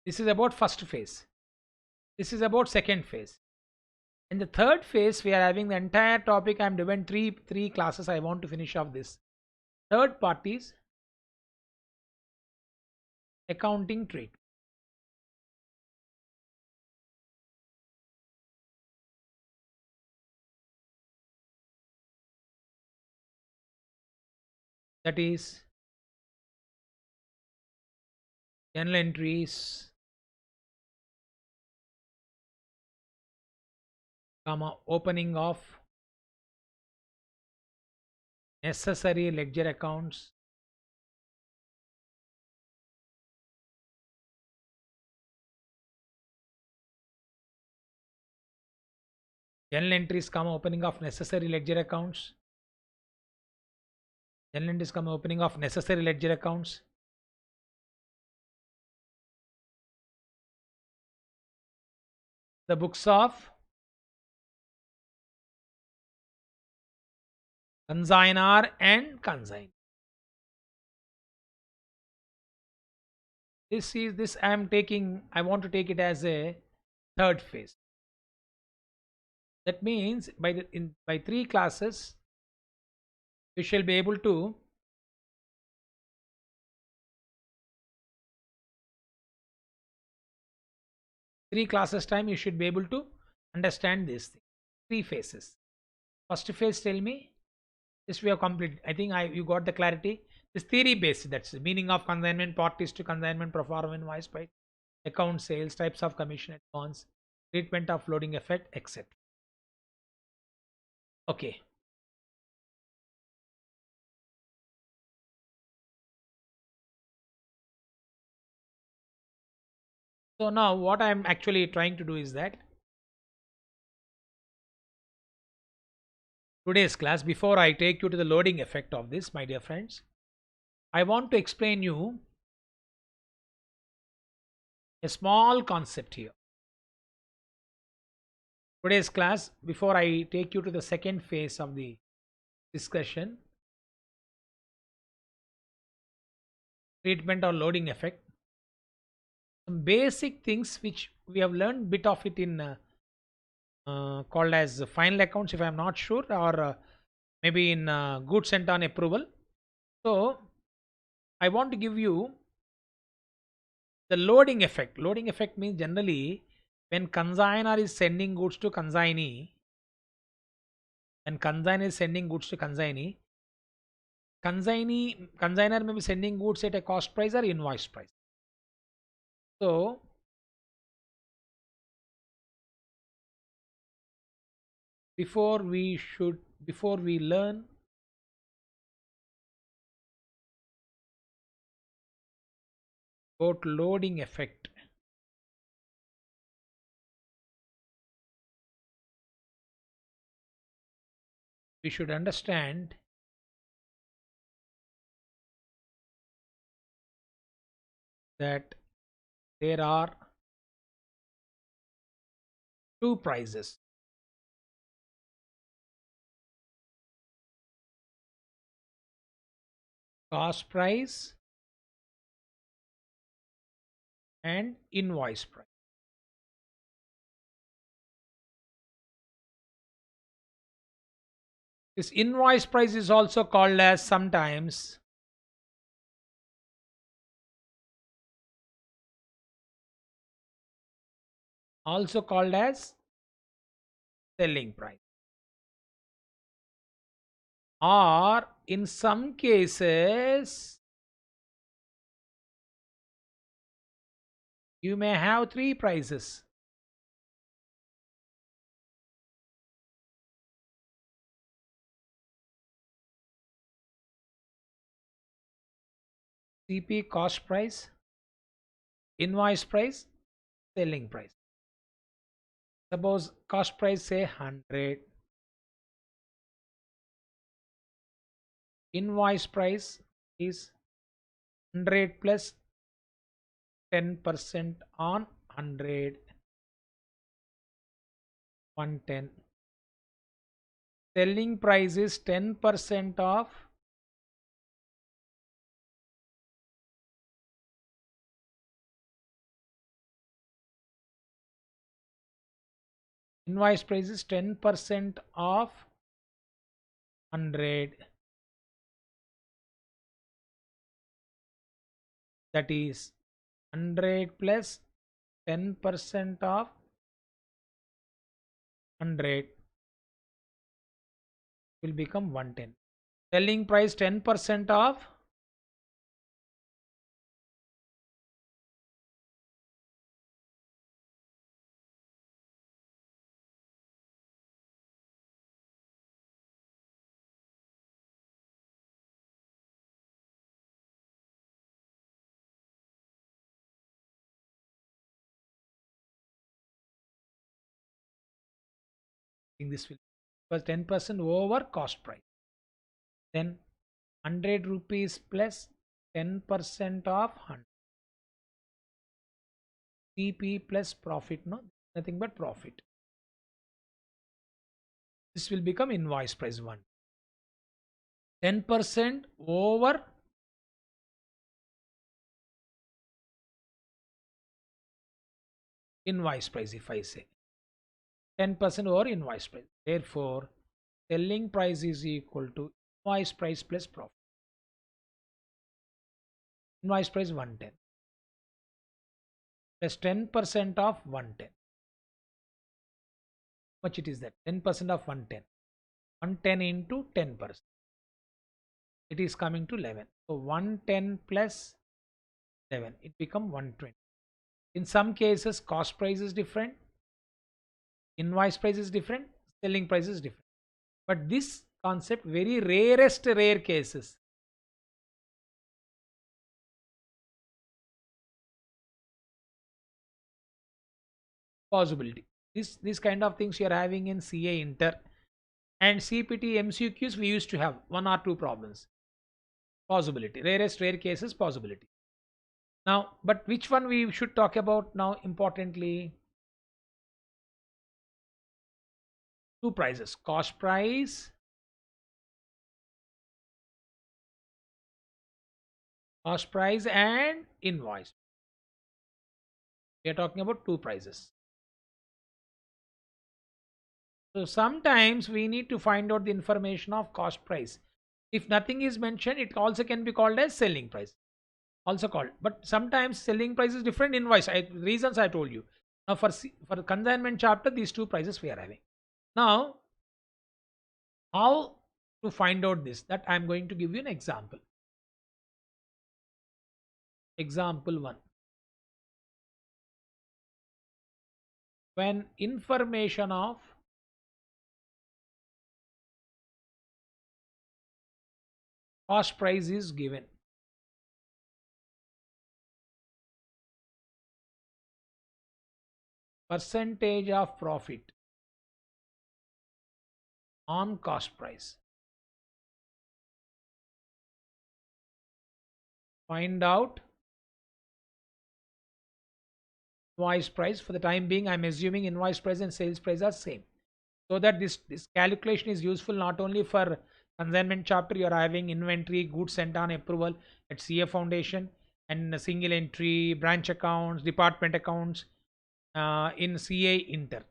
This is about first phase. This is about second phase. In the third phase, we are having the entire topic. I am dividing three classes. I want to finish off this. Third part is accounting treatment. That is journal entries, comma, opening of necessary ledger accounts, journal entries, comma, opening of necessary ledger accounts, journal entries, comma, opening of necessary ledger accounts, the books of consignor and consign. This I am taking. I want to take it as a third phase. That means by three classes, we shall be able to three classes time. You should be able to understand this thing. Three phases. First phase, tell me. This we have completed. I think you got the clarity. This theory based. That's the meaning of consignment, parties to consignment, pro forma invoice by account sales, types of commission advance, treatment of loading effect, etc. Okay. So now what I am actually trying to do is that today's class, before I take you to the loading effect of this, my dear friends, I want to explain you a small concept here. Today's class, before I take you to the second phase of the discussion, treatment or loading effect, some basic things which we have learned bit of it in called as final accounts, if I am not sure, or maybe in goods sent on approval. So I want to give you the loading effect. Loading effect means generally when consignor is sending goods to consignee, and consignor is sending goods to consignee, consignor may be sending goods at a cost price or invoice price. So before we learn about loading effect, we should understand that there are two prices: cost price and invoice price. This invoice price is also called as sometimes also called as selling price. Or in some cases, you may have three prices. CP cost price, invoice price, selling price. Suppose cost price say 100, invoice price is 100 plus 10% on 100, 110. Selling price is 10% of invoice price is 10% of 100, that is 100 plus 10% of 100 will become 110. Selling price 10% of in this will because 10% over cost price. Then 100 rupees plus 10% of 100. CP plus profit, no, nothing but profit. This will become invoice price 1. 10% over invoice price, if I say 10% over invoice price. Therefore, selling price is equal to invoice price plus profit. Invoice price 110 plus 10% of 110. Much it is that 10% of 110. 110 into 10%. It is coming to 11. So 110 plus 11, it become 120. In some cases, cost price is different, invoice price is different, selling price is different. But this concept, very rarest rare cases. Possibility. This kind of things you are having in CA Inter and CPT MCQs, we used to have one or two problems. Possibility. Rarest rare cases, possibility. Now, but which one we should talk about now importantly? Two prices, cost price, and invoice. We are talking about two prices. So sometimes we need to find out the information of cost price. If nothing is mentioned, it also can be called as selling price. Also called, but sometimes selling price is different invoice. Reasons I told you. Now for the consignment chapter, these two prices we are having. Now, how to find out this? That I am going to give you an example. Example 1. When information of cost price is given, percentage of profit on cost price. Find out invoice price. For the time being, I'm assuming invoice price and sales price are same. So that this calculation is useful not only for consignment chapter, you are having inventory, goods sent on approval at CA Foundation, and single entry, branch accounts, department accounts in CA Inter.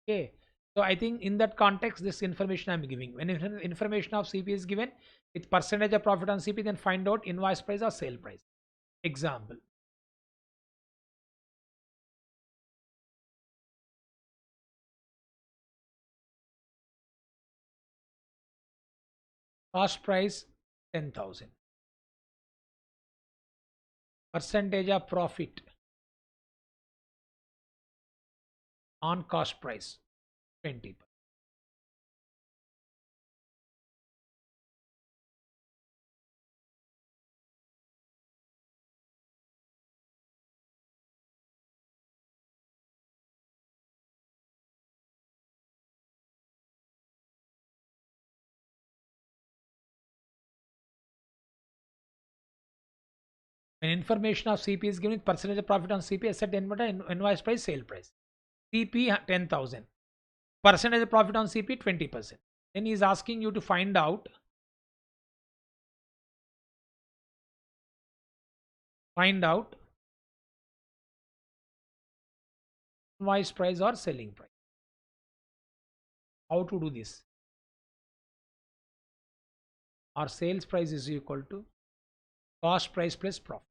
Okay. So I think in that context, this information I'm giving. When information of CP is given with percentage of profit on CP, then find out invoice price or sale price. Example. Cost price 10,000. Percentage of profit on cost price 20. When information of CP is given with percentage of profit on CP, asset invoice price, sale price. CP 10,000. Percentage of profit on CP 20%. Then he is asking you to find out invoice price or selling price. How to do this? Our sales price is equal to cost price plus profit.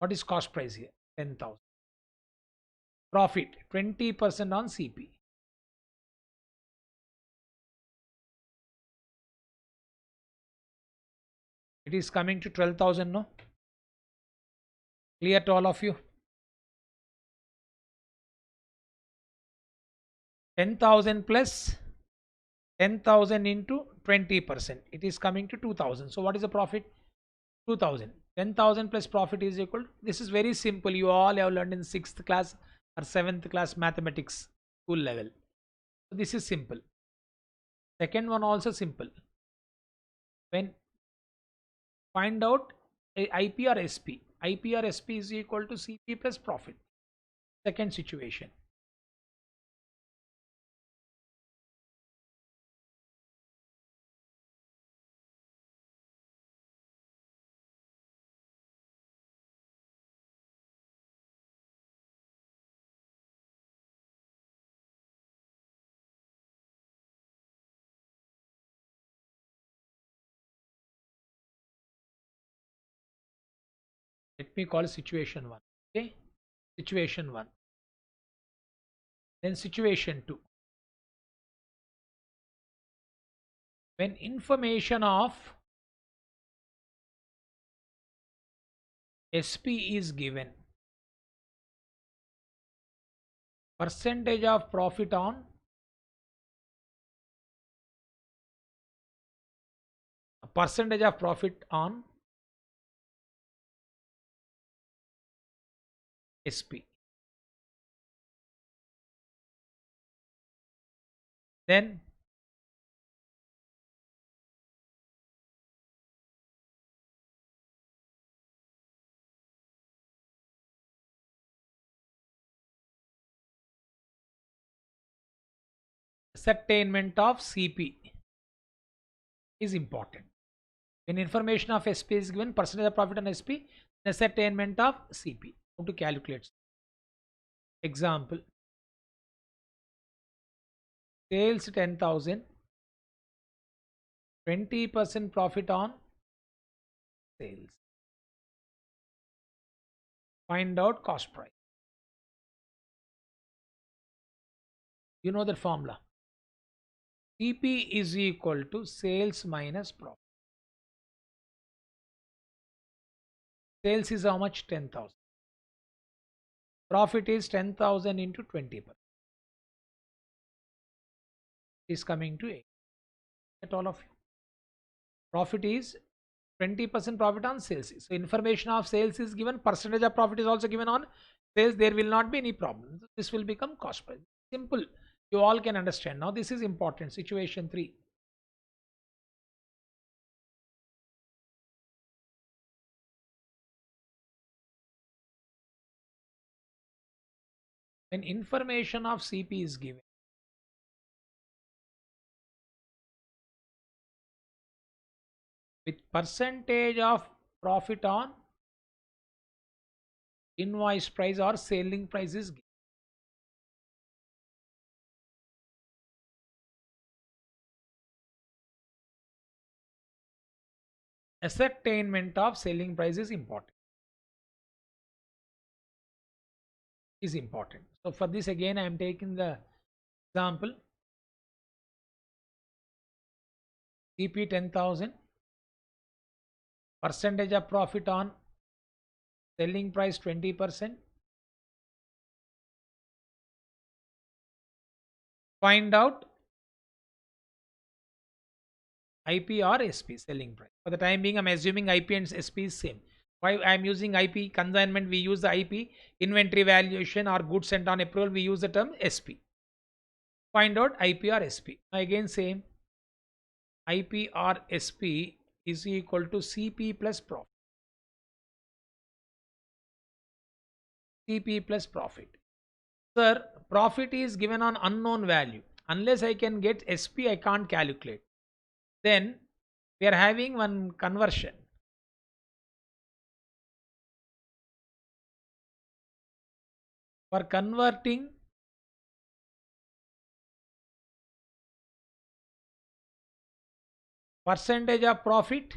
What is cost price here? 10,000. Profit 20% on CP. It is coming to 12,000, no? Clear to all of you? 10,000 plus 10,000 into 20%. It is coming to 2,000. So what is the profit? 2,000. 10,000 plus profit is equal to, this is very simple. You all have learned in 6th class or 7th class mathematics school level. So this is simple. Second one also simple. When find out IP or SP. IP or SP is equal to CP plus profit. Second situation. Let me call situation 1. Okay. Situation 1. Then situation 2. When information of SP is given, percentage of profit on SP. Then ascertainment of CP is important. When information of SP is given, percentage of profit on SP, ascertainment of CP. How to calculate? Example. Sales 10,000. 20% profit on sales. Find out cost price. You know that formula. CP is equal to sales minus profit. Sales is how much? 10,000. Profit is 10,000 into 20%. Is coming to 8. At all of you. Profit is 20% profit on sales. So information of sales is given. Percentage of profit is also given on sales. There will not be any problem. This will become cost price. Simple. You all can understand. Now this is important. Situation 3. When information of CP is given, with percentage of profit on invoice price or selling price is given. Ascertainment of selling price is important. So for this again I am taking the example. CP 10,000, percentage of profit on selling price 20%. Find out IP or SP selling price. For the time being, I'm assuming IP and SP is same. Why I'm using IP? Consignment, we use the IP. Inventory valuation or goods sent on approval, we use the term SP. Find out IP or SP. Again same, IP or SP is equal to CP plus profit. CP plus profit. Sir, profit is given on unknown value. Unless I can get SP, I can't calculate. Then we are having one conversion. For converting percentage of profit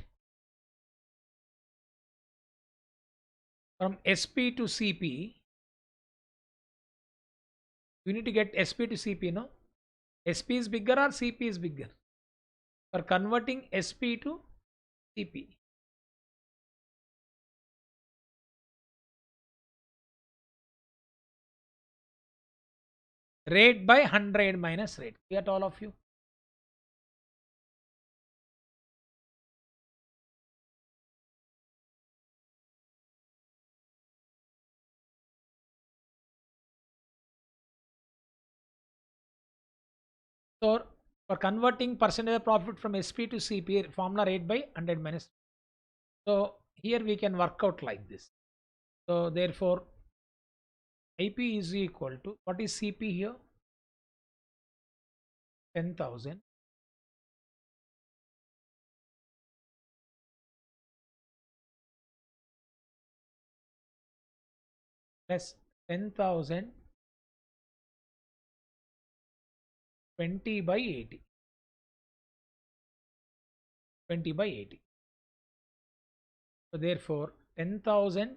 from SP to CP, you need to get SP to CP, no? SP is bigger or CP is bigger? For converting SP to CP, rate by 100 minus rate. Get all of you? So for converting percentage of profit from SP to CP, formula rate by 100 minus. So here we can work out like this. So therefore, IP is equal to, what is CP here? 10,000 plus 10,000 20 by 80. 20 by 80. So therefore, 10,000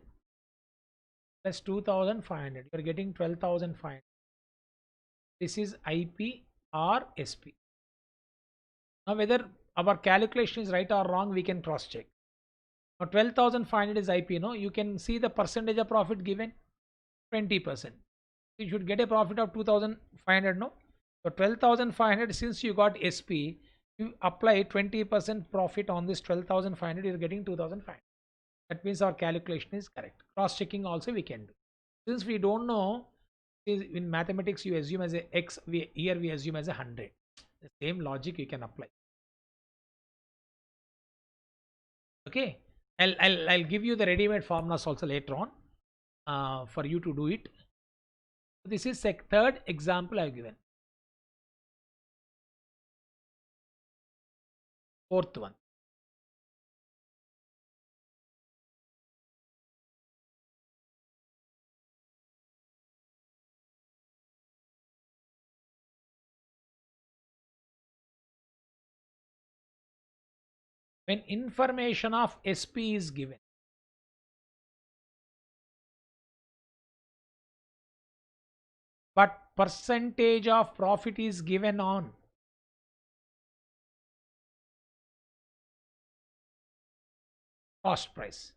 plus 2,500. You are getting 12,500. This is IP or SP. Now whether our calculation is right or wrong, we can cross check. Now 12,500 is IP. No, you can see the percentage of profit given 20%. You should get a profit of 2,500. No, so 12,500. Since you got SP, you apply 20% profit on this 12,500. You're getting 2,500. That means our calculation is correct. Cross checking also we can do. Since we don't know, in mathematics you assume as a x, here we assume as a 100. The same logic you can apply. Okay, I'll give you the ready-made formulas also later on for you to do it. This is a third example I've given. Fourth one. When information of SP is given, but percentage of profit is given on cost price.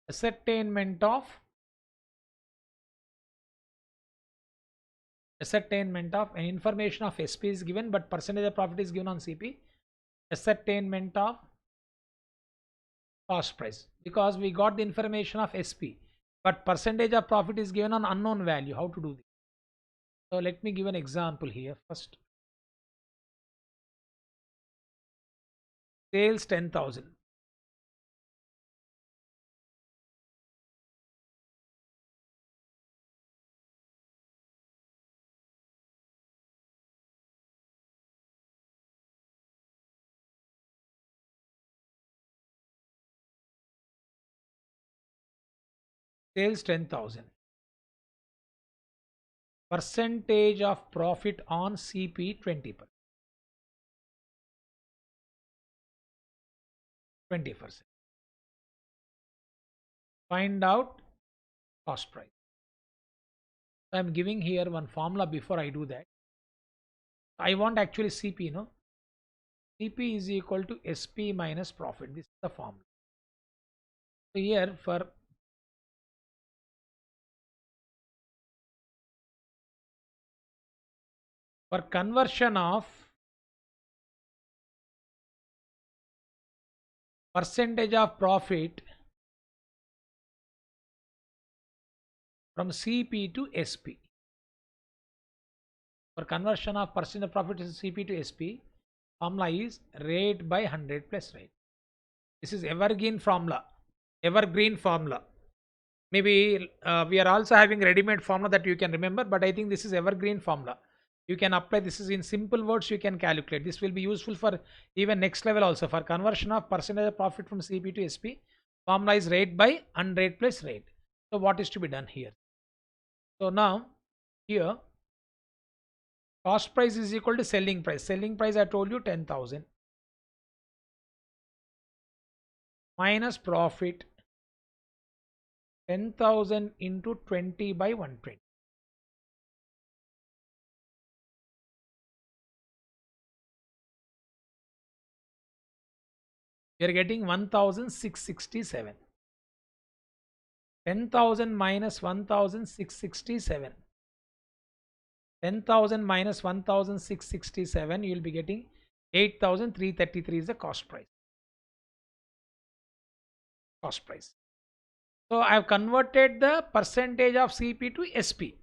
Ascertainment of an information of SP is given, but percentage of profit is given on CP. Ascertainment of cost price, because we got the information of SP, but percentage of profit is given on unknown value. How to do this? So let me give an example here. First, sales 10,000. Sales 10,000. Percentage of profit on CP 20%. 20%. Find out cost price. So I'm giving here one formula before I do that. I want actually CP, no? CP is equal to SP minus profit. This is the formula. So here for conversion of percentage of profit from CP to SP. For conversion of percent of profit is CP to SP, formula is rate by 100 plus rate. This is evergreen formula. Evergreen formula. Maybe we are also having ready-made formula that you can remember, but I think this is evergreen formula. You can apply this is in simple words. You can calculate. This will be useful for even next level also. For conversion of percentage of profit from CP to SP, formula is rate by 100 plus rate. So what is to be done here? So now here cost price is equal to selling price. Selling price I told you 10,000 minus profit 10,000 into 20 by 120. We are getting 1,667. 10,000 minus 1,667. 10,000 minus 1,667, you will be getting 8,333 is the cost price. Cost price. So I have converted the percentage of CP to SP.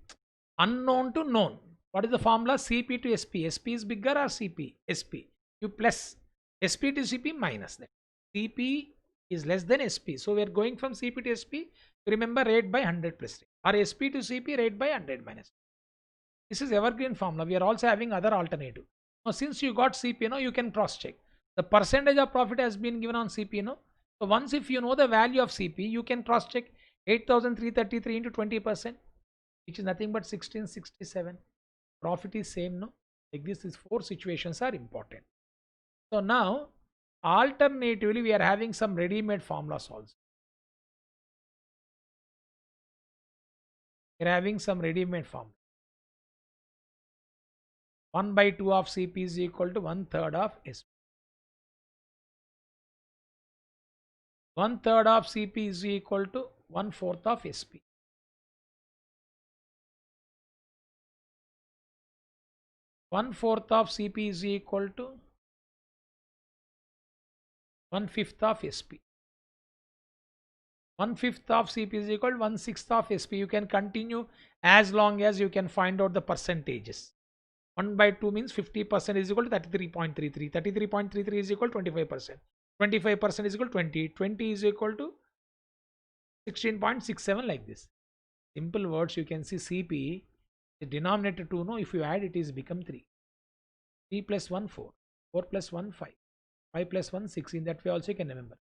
Unknown to known. What is the formula? CP to SP. SP is bigger or CP? SP. You plus SP to CP minus that. CP is less than SP. So we are going from CP to SP. Remember rate by 100 plus rate. Or SP to CP rate by 100 minus. This is evergreen formula. We are also having other alternative. Now since you got CP, you can cross check. The percentage of profit has been given on CP. So once if you know the value of CP, you can cross check 8,333 into 20%, which is nothing but 1667. Profit is same, no? Like this, these four situations are important. So now, alternatively, we are having some ready-made formulas also. We are having some ready-made formula. 1 by 2 of CP is equal to 1/3 of SP. 1/3 of CP is equal to 1/4 of SP. 1/4 of CP is equal to 1/5 of SP. 1/5 of CP is equal to 1/6 of SP. You can continue as long as you can find out the percentages. 1 by 2 means 50% is equal to 33.33. 33.33 is equal to 25%. 25% is equal to 20. 20 is equal to 16.67 like this. Simple words, you can see CP, the denominator 2, no, if you add it is become 3. 3 plus 1, 4. 4 plus 1, 5. 5 plus 1, 6. In that way also you can remember.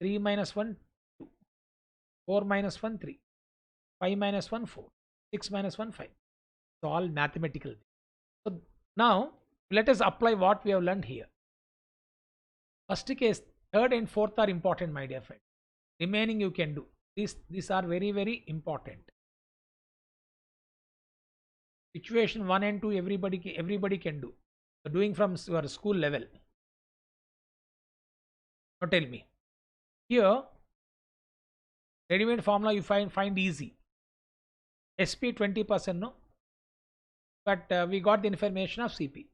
3 minus 1, 2. 4 minus 1, 3. 5 minus 1, 4. 6 minus 1, 5. It's all mathematical. So now let us apply what we have learned here. First case, third and fourth are important, my dear friend. Remaining you can do. These are very, very important. Situation 1 and 2 everybody can do. So doing from your school level. Now tell me. Here, ready-made formula you find easy. SP 20%, no? But we got the information of CP.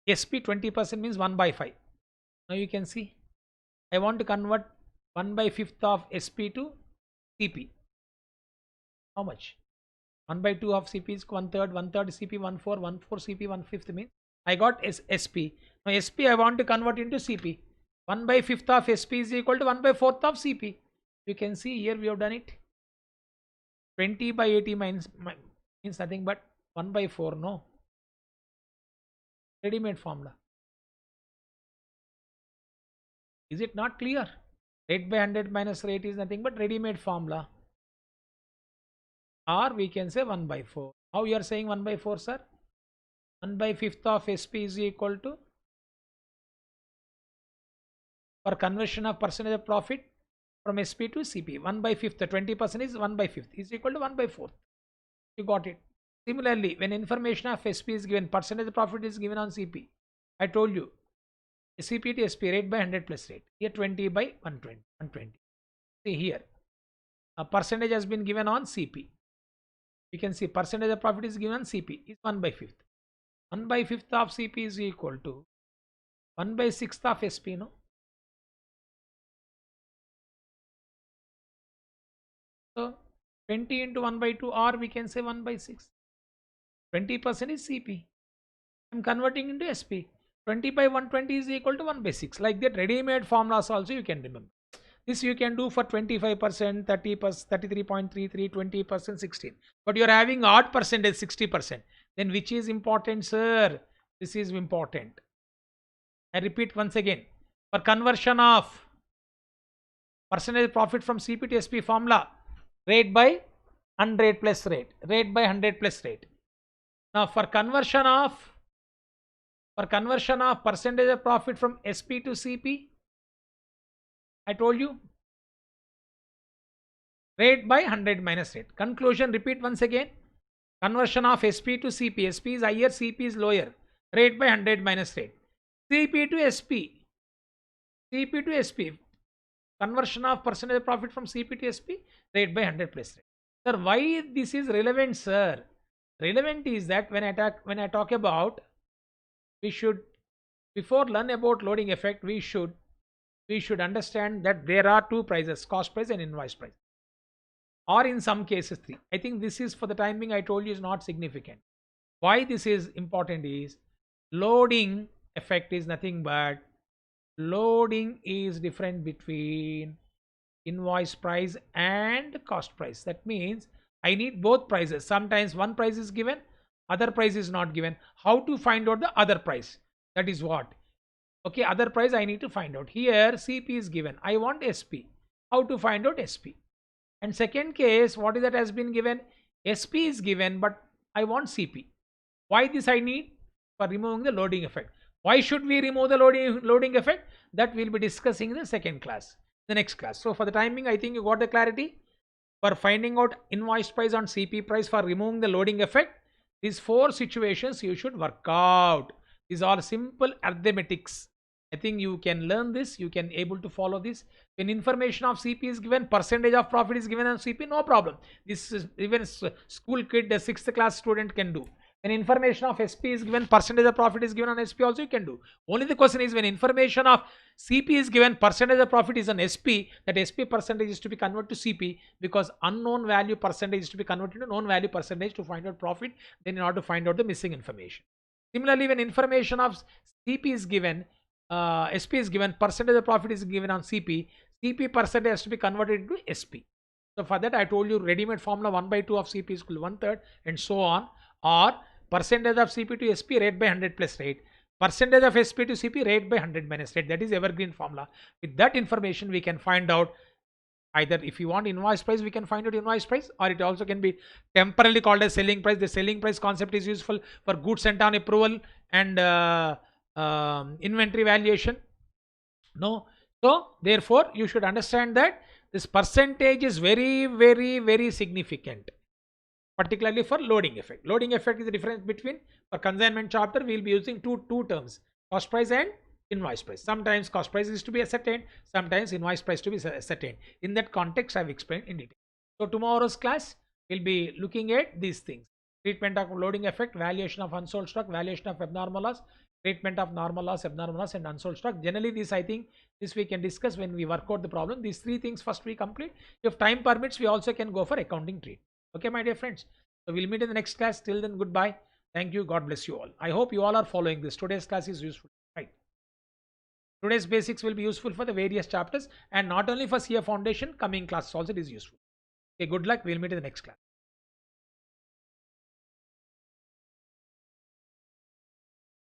SP 20% means 1 by 5. Now you can see. I want to convert 1 by 5th of SP to CP. How much? 1 by 2 of CP is 1/3, 1/3 CP, 1/4, 1/4 CP, 1/5 means I got SP. Now SP I want to convert into CP. 1 by 5th of SP is equal to 1 by 4th of CP. You can see here we have done it. 20 by 80 means nothing but 1 by 4, no? Ready-made formula. Is it not clear? Rate by 100 minus rate is nothing but ready-made formula. Or we can say 1 by 4. How you are saying 1 by 4, sir? 1 by 5th of SP is equal to for conversion of percentage of profit from SP to CP. 1/5, the 20% is 1/5 is equal to 1/4. You got it. Similarly, when information of SP is given, percentage of profit is given on CP. I told you, CP to SP rate by 100 plus rate. Here 20 by 120. See here, a percentage has been given on CP. You can see percentage of profit is given on CP is 1/5. 1/5 of CP is equal to 1/6 of SP, no? So 20 into 1/2, or we can say 1/6. 20% is CP. I'm converting into SP. 20 by 120 is equal to 1/6. Like that, ready-made formulas also you can remember. This you can do for 25%, 30%, 33.33, 20%, 16. But you're having odd percentage, 60%. Then which is important, sir? This is important. I repeat once again. For conversion of percentage profit from CP to SP formula, rate by 100 plus rate. Rate by 100 plus rate. Now for conversion of percentage of profit from SP to CP, I told you, rate by 100 minus rate. Conclusion, repeat once again. Conversion of SP to CP. SP is higher, CP is lower. Rate by 100 minus rate. CP to SP. CP to SP. Conversion of percentage of profit from CP to SP. Rate by 100 plus rate. Sir, why this is relevant, sir? Relevant is that when I talk about, we should, before learn about loading effect, we should understand that there are two prices, cost price and invoice price, or in some cases three. I think this is, for the time being, I told you, is not significant. Why this is important is, loading effect is nothing but, loading is different between invoice price and cost price. That means I need both prices. Sometimes one price is given, other price is not given. How to find out the other price? That is what. Okay, other price I need to find out. Here CP is given. I want SP. How to find out SP? And second case, what is that has been given? SP is given, but I want CP. Why this I need? For removing the loading effect. Why should we remove the loading effect? That we'll be discussing in the second class, the next class. So for the time being, I think you got the clarity. For finding out invoice price on CP price, for removing the loading effect, these four situations you should work out. These are simple arithmetics. I think you can learn this, you can able to follow this. When information of CP is given, percentage of profit is given on CP, no problem. This is even school kid, a 6th class student can do. When information of SP is given, percentage of profit is given on SP, also you can do. Only the question is, when information of CP is given, percentage of profit is on SP, that SP percentage is to be converted to CP, because unknown value percentage is to be converted to known value percentage to find out profit, then in order to find out the missing information. Similarly, when information of CP is given, SP is given, percentage of profit is given on CP, CP percentage has to be converted into SP. So for that I told you, ready-made formula 1/2 of CP is equal to 1/3 and so on, or percentage of CP to SP rate by 100 plus rate, percentage of SP to CP rate by 100 minus rate. That is evergreen formula. With that information we can find out, either if you want invoice price, we can find out invoice price, or it also can be temporarily called as selling price. The selling price concept is useful for goods sent on approval and inventory valuation. No, so therefore you should understand that this percentage is very significant, particularly for loading effect. Loading effect is the difference between, for consignment chapter we will be using two terms, cost price and invoice price. Sometimes cost price is to be ascertained, sometimes invoice price to be ascertained. In that context I have explained in detail. So tomorrow's class will be looking at these things: treatment of loading effect, valuation of unsold stock, valuation of abnormal loss, treatment of normal loss, abnormal loss and unsold stock. Generally this, I think this we can discuss when we work out the problem. These three things first we complete. If time permits, we also can go for accounting treat. Okay, my dear friends. So we'll meet in the next class. Till then, goodbye. Thank you. God bless you all. I hope you all are following this. Today's class is useful, right? Today's basics will be useful for the various chapters, and not only for CA Foundation. Coming classes also it is useful. Okay, good luck. We'll meet in the next class.